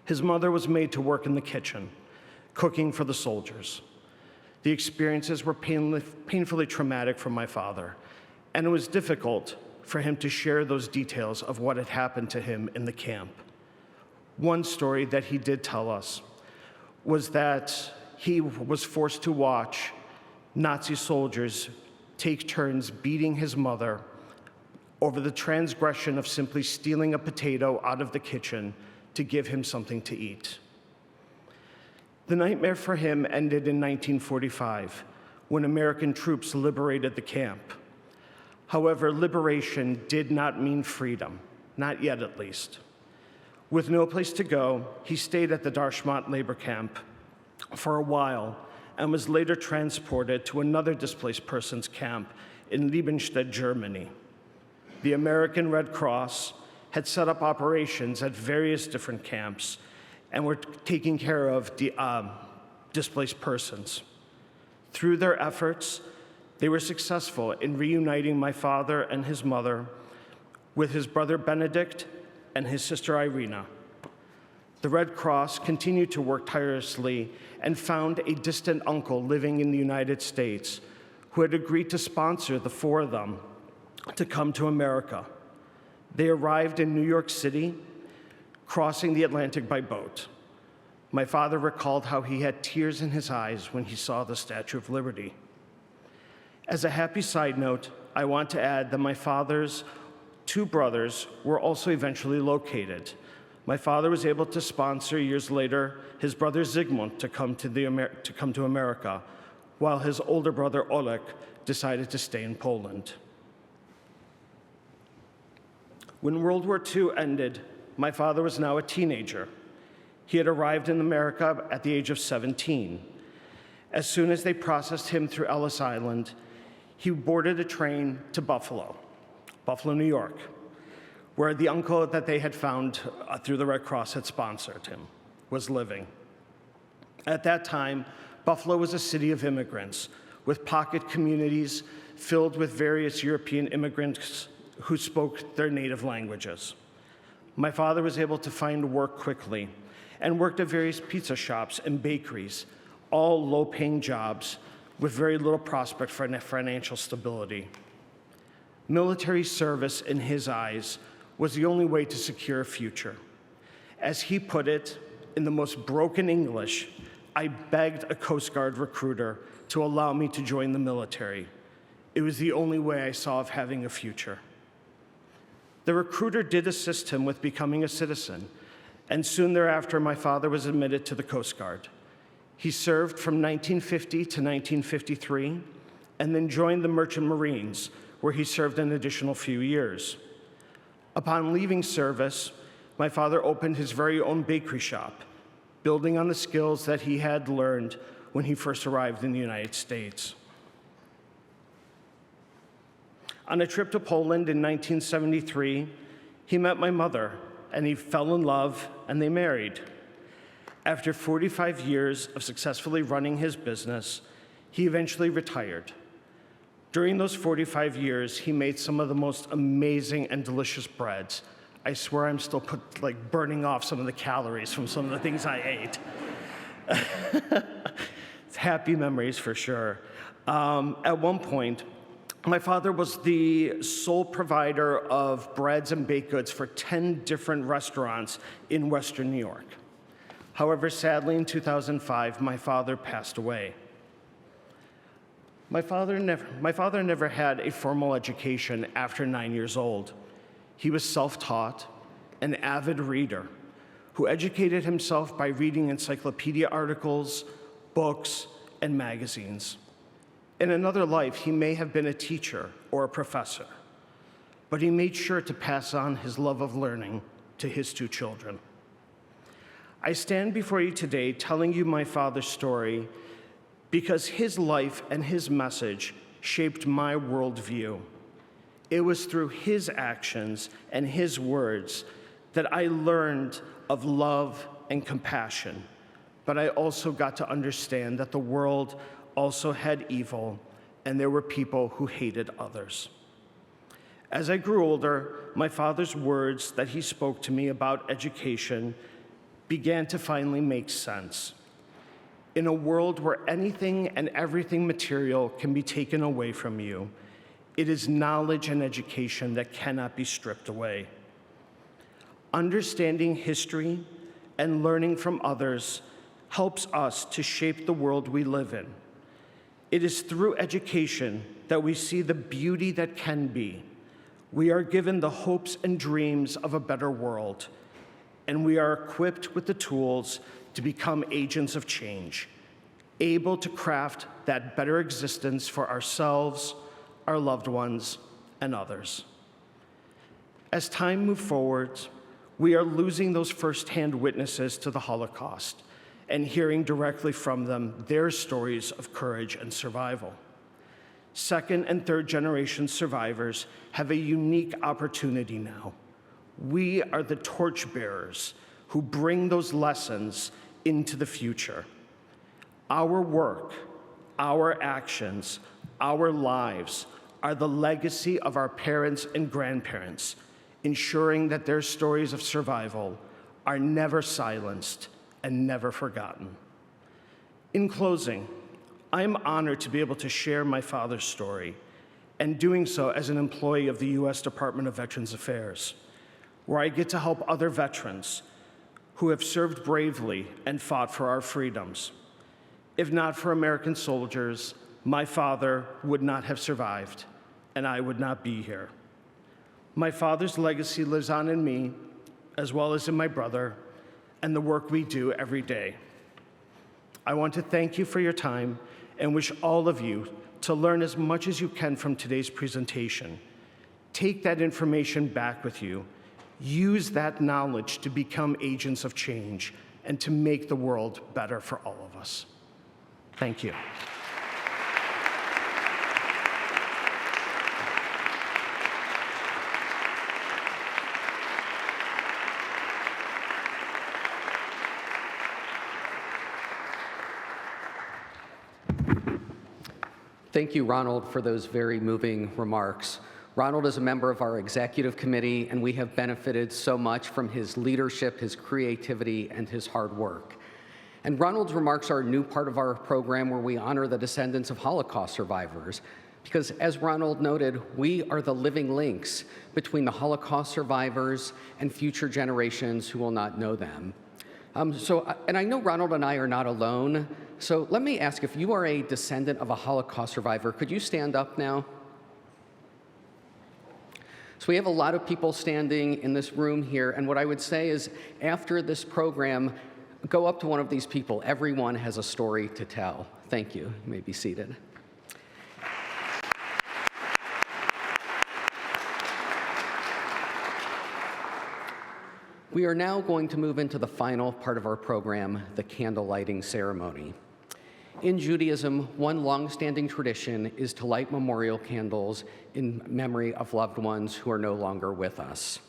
His mother was made to work in the kitchen, cooking for the soldiers. The experiences were painfully traumatic for my father, and it was difficult for him to share those details of what had happened to him in the camp. One story that he did tell us was that he was forced to watch Nazi soldiers take turns beating his mother over the transgression of simply stealing a potato out of the kitchen to give him something to eat. The nightmare for him ended in 1945, when American troops liberated the camp. However, liberation did not mean freedom, not yet at least. With no place to go, he stayed at the Darmstadt labor camp for a while and was later transported to another displaced persons camp in Liebstedt, Germany. The American Red Cross had set up operations at various different camps and were taking care of displaced persons. Through their efforts, they were successful in reuniting my father and his mother with his brother Benedict and his sister Irina. The Red Cross continued to work tirelessly and found a distant uncle living in the United States who had agreed to sponsor the four of them to come to America. They arrived in New York City, crossing the Atlantic by boat. My father recalled how he had tears in his eyes when he saw the Statue of Liberty. As a happy side note, I want to add that my father's two brothers were also eventually located. My father was able to sponsor, years later, his brother Zygmunt to come to America, while his older brother Oleg decided to stay in Poland. When World War II ended, my father was now a teenager. He had arrived in America at the age of 17. As soon as they processed him through Ellis Island, he boarded a train to Buffalo, New York, where the uncle that they had found through the Red Cross had sponsored him was living. At that time, Buffalo was a city of immigrants, with pocket communities filled with various European immigrants who spoke their native languages. My father was able to find work quickly and worked at various pizza shops and bakeries, all low-paying jobs with very little prospect for financial stability. Military service, in his eyes, was the only way to secure a future. As he put it, in the most broken English, I begged a Coast Guard recruiter to allow me to join the military. It was the only way I saw of having a future. The recruiter did assist him with becoming a citizen, and soon thereafter, my father was admitted to the Coast Guard. He served from 1950 to 1953, and then joined the Merchant Marines, where he served an additional few years. Upon leaving service, my father opened his very own bakery shop, building on the skills that he had learned when he first arrived in the United States. On a trip to Poland in 1973, he met my mother, and he fell in love, and they married. After 45 years of successfully running his business, he eventually retired. During those 45 years, he made some of the most amazing and delicious breads I swear I'm still burning off some of the calories from some of the things I ate. It's happy memories for sure. At one point, my father was the sole provider of breads and baked goods for 10 different restaurants in Western New York. However, sadly, in 2005, my father passed away. My father never had a formal education after 9 years old. He was self-taught, an avid reader, who educated himself by reading encyclopedia articles, books, and magazines. In another life, he may have been a teacher or a professor, but he made sure to pass on his love of learning to his 2 children. I stand before you today telling you my father's story because his life and his message shaped my worldview. It was through his actions and his words that I learned of love and compassion, but I also got to understand that the world also had evil and there were people who hated others. As I grew older, my father's words that he spoke to me about education began to finally make sense. In a world where anything and everything material can be taken away from you, it is knowledge and education that cannot be stripped away. Understanding history and learning from others helps us to shape the world we live in. It is through education that we see the beauty that can be. We are given the hopes and dreams of a better world, and we are equipped with the tools to become agents of change, able to craft that better existence for ourselves, our loved ones, and others. As time moves forward, we are losing those firsthand witnesses to the Holocaust and hearing directly from them their stories of courage and survival. Second and third generation survivors have a unique opportunity now. We are the torchbearers who bring those lessons into the future. Our work, our actions, our lives are the legacy of our parents and grandparents, ensuring that their stories of survival are never silenced and never forgotten. In closing, I am honored to be able to share my father's story, and doing so as an employee of the U.S. Department of Veterans Affairs, where I get to help other veterans who have served bravely and fought for our freedoms. If not for American soldiers, my father would not have survived, and I would not be here. My father's legacy lives on in me, as well as in my brother, and the work we do every day. I want to thank you for your time and wish all of you to learn as much as you can from today's presentation. Take that information back with you. Use that knowledge to become agents of change and to make the world better for all of us. Thank you. Thank you, Ronald, for those very moving remarks. Ronald is a member of our executive committee, and we have benefited so much from his leadership, his creativity, and his hard work. And Ronald's remarks are a new part of our program where we honor the descendants of Holocaust survivors, because as Ronald noted, we are the living links between the Holocaust survivors and future generations who will not know them. And I know Ronald and I are not alone, so let me ask, if you are a descendant of a Holocaust survivor, could you stand up now? So we have a lot of people standing in this room here, and what I would say is, after this program, go up to one of these people. Everyone has a story to tell. Thank you. You may be seated. We are now going to move into the final part of our program, the candle lighting ceremony. In Judaism, one long-standing tradition is to light memorial candles in memory of loved ones who are no longer with us.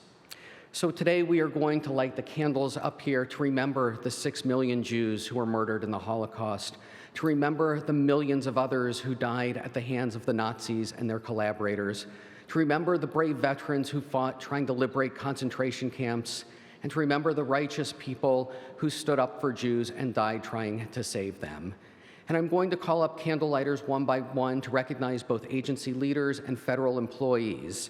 So today we are going to light the candles up here to remember the 6 million Jews who were murdered in the Holocaust, to remember the millions of others who died at the hands of the Nazis and their collaborators, to remember the brave veterans who fought trying to liberate concentration camps, and to remember the righteous people who stood up for Jews and died trying to save them. And I'm going to call up candlelighters one by one to recognize both agency leaders and federal employees.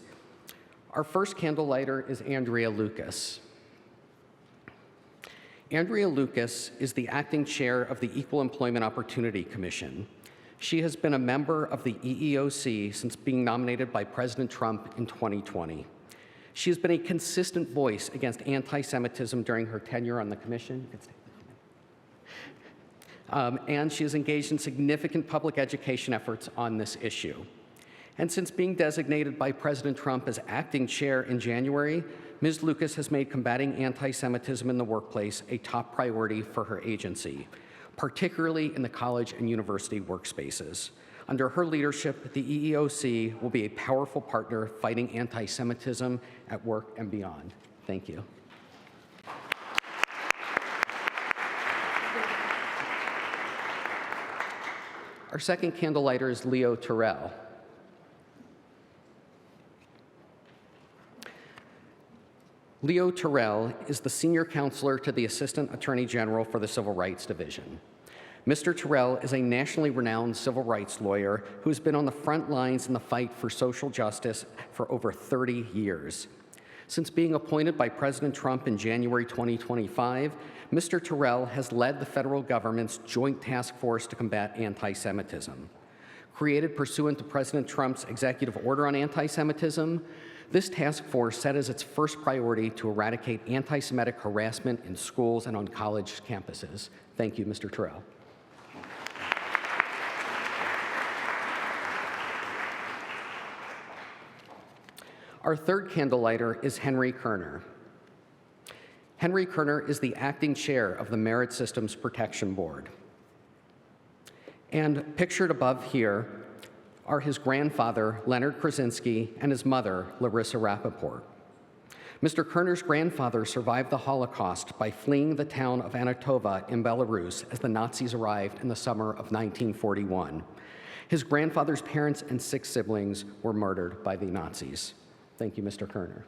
Our first candlelighter is Andrea Lucas. Andrea Lucas is the acting chair of the Equal Employment Opportunity Commission. She has been a member of the EEOC since being nominated by President Trump in 2020. She has been a consistent voice against anti-Semitism during her tenure on the commission. And she has engaged in significant public education efforts on this issue. And since being designated by President Trump as acting chair in January, Ms. Lucas has made combating anti-Semitism in the workplace a top priority for her agency, particularly in the college and university workspaces. Under her leadership, the EEOC will be a powerful partner fighting anti-Semitism at work and beyond. Thank you. Our second candlelighter is Leo Terrell. Leo Terrell is the senior counselor to the Assistant Attorney General for the Civil Rights Division. Mr. Terrell is a nationally renowned civil rights lawyer who has been on the front lines in the fight for social justice for over 30 years. Since being appointed by President Trump in January 2025, Mr. Terrell has led the federal government's Joint Task Force to combat anti-Semitism. Created pursuant to President Trump's executive order on anti-Semitism, this task force set as its first priority to eradicate anti-Semitic harassment in schools and on college campuses. Thank you, Mr. Terrell. Our third candlelighter is Henry Kerner. Henry Kerner is the acting chair of the Merit Systems Protection Board. And pictured above here are his grandfather, Leonard Krasinski, and his mother, Larissa Rappaport. Mr. Kerner's grandfather survived the Holocaust by fleeing the town of Anatova in Belarus as the Nazis arrived in the summer of 1941. His grandfather's parents and 6 siblings were murdered by the Nazis. Thank you, Mr. Kerner.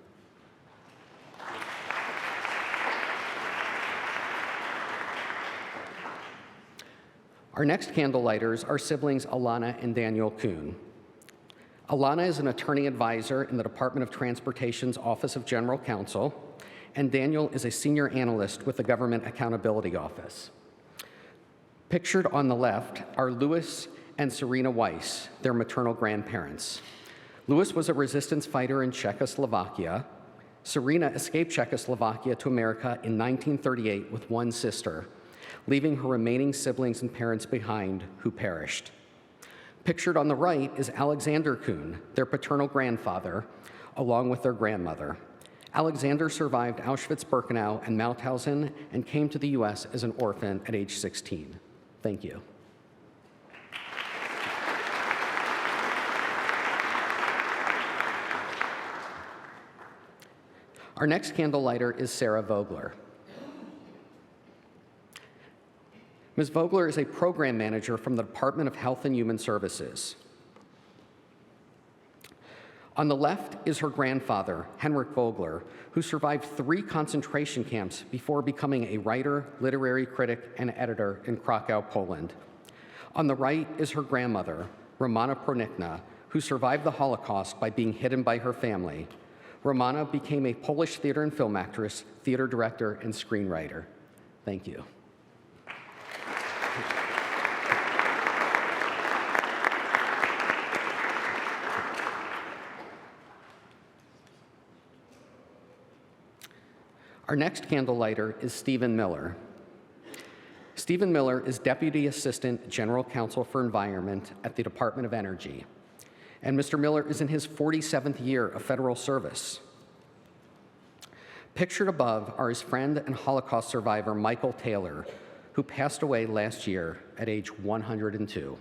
Our next candlelighters are siblings Alana and Daniel Kuhn. Alana is an attorney advisor in the Department of Transportation's Office of General Counsel, and Daniel is a senior analyst with the Government Accountability Office. Pictured on the left are Louis and Serena Weiss, their maternal grandparents. Louis was a resistance fighter in Czechoslovakia. Serena escaped Czechoslovakia to America in 1938 with 1 sister, leaving her remaining siblings and parents behind who perished. Pictured on the right is Alexander Kuhn, their paternal grandfather, along with their grandmother. Alexander survived Auschwitz-Birkenau and Mauthausen and came to the U.S. as an orphan at age 16. Thank you. Our next candlelighter is Sarah Vogler. Ms. Vogler is a program manager from the Department of Health and Human Services. On the left is her grandfather, Henrik Vogler, who survived 3 concentration camps before becoming a writer, literary critic, and editor in Krakow, Poland. On the right is her grandmother, Romana Pronikna, who survived the Holocaust by being hidden by her family. Romana became a Polish theater and film actress, theater director, and screenwriter. Thank you. Our next candlelighter is Stephen Miller. Stephen Miller is Deputy Assistant General Counsel for Environment at the Department of Energy. And Mr. Miller is in his 47th year of federal service. Pictured above are his friend and Holocaust survivor, Michael Taylor, who passed away last year at age 102.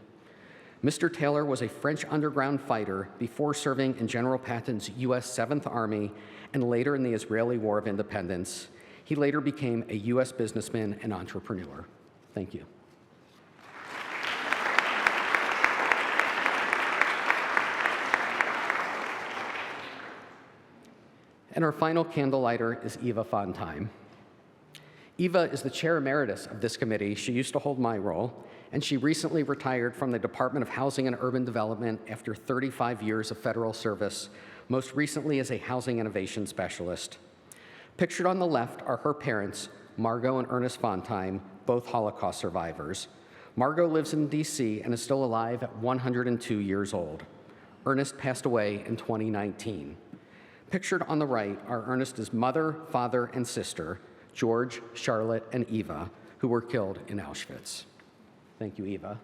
Mr. Taylor was a French underground fighter before serving in General Patton's U.S. 7th Army and later in the Israeli War of Independence. He later became a U.S. businessman and entrepreneur. Thank you. And our final candlelighter is Eva Fontheim. Eva is the chair emeritus of this committee. She used to hold my role, and she recently retired from the Department of Housing and Urban Development after 35 years of federal service, most recently as a housing innovation specialist. Pictured on the left are her parents, Margot and Ernest Fontheim, both Holocaust survivors. Margot lives in DC and is still alive at 102 years old. Ernest passed away in 2019. Pictured on the right are Ernest's mother, father, and sister, George, Charlotte, and Eva, who were killed in Auschwitz. Thank you, Eva.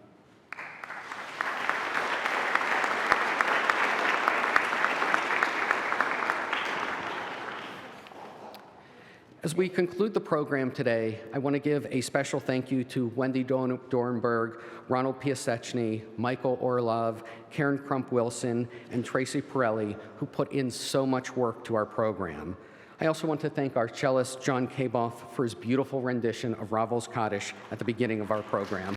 As we conclude the program today, I want to give a special thank you to Wendy Dornberg, Ronald Piaseczny, Michael Orlov, Karen Crump-Wilson, and Tracy Pirelli, who put in so much work to our program. I also want to thank our cellist, John Kaboth, for his beautiful rendition of Ravel's Kaddish at the beginning of our program.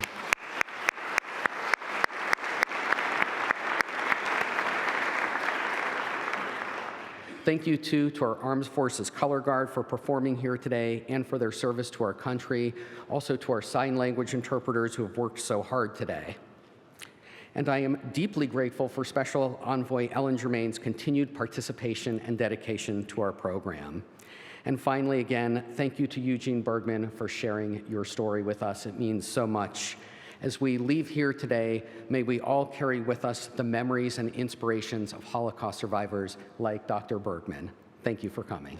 Thank you, too, to our Armed Forces Color Guard for performing here today and for their service to our country, also to our sign language interpreters who have worked so hard today. And I am deeply grateful for Special Envoy Ellen Germain's continued participation and dedication to our program. And finally, again, thank you to Eugene Bergman for sharing your story with us. It means so much. As we leave here today, may we all carry with us the memories and inspirations of Holocaust survivors like Dr. Bergman. Thank you for coming.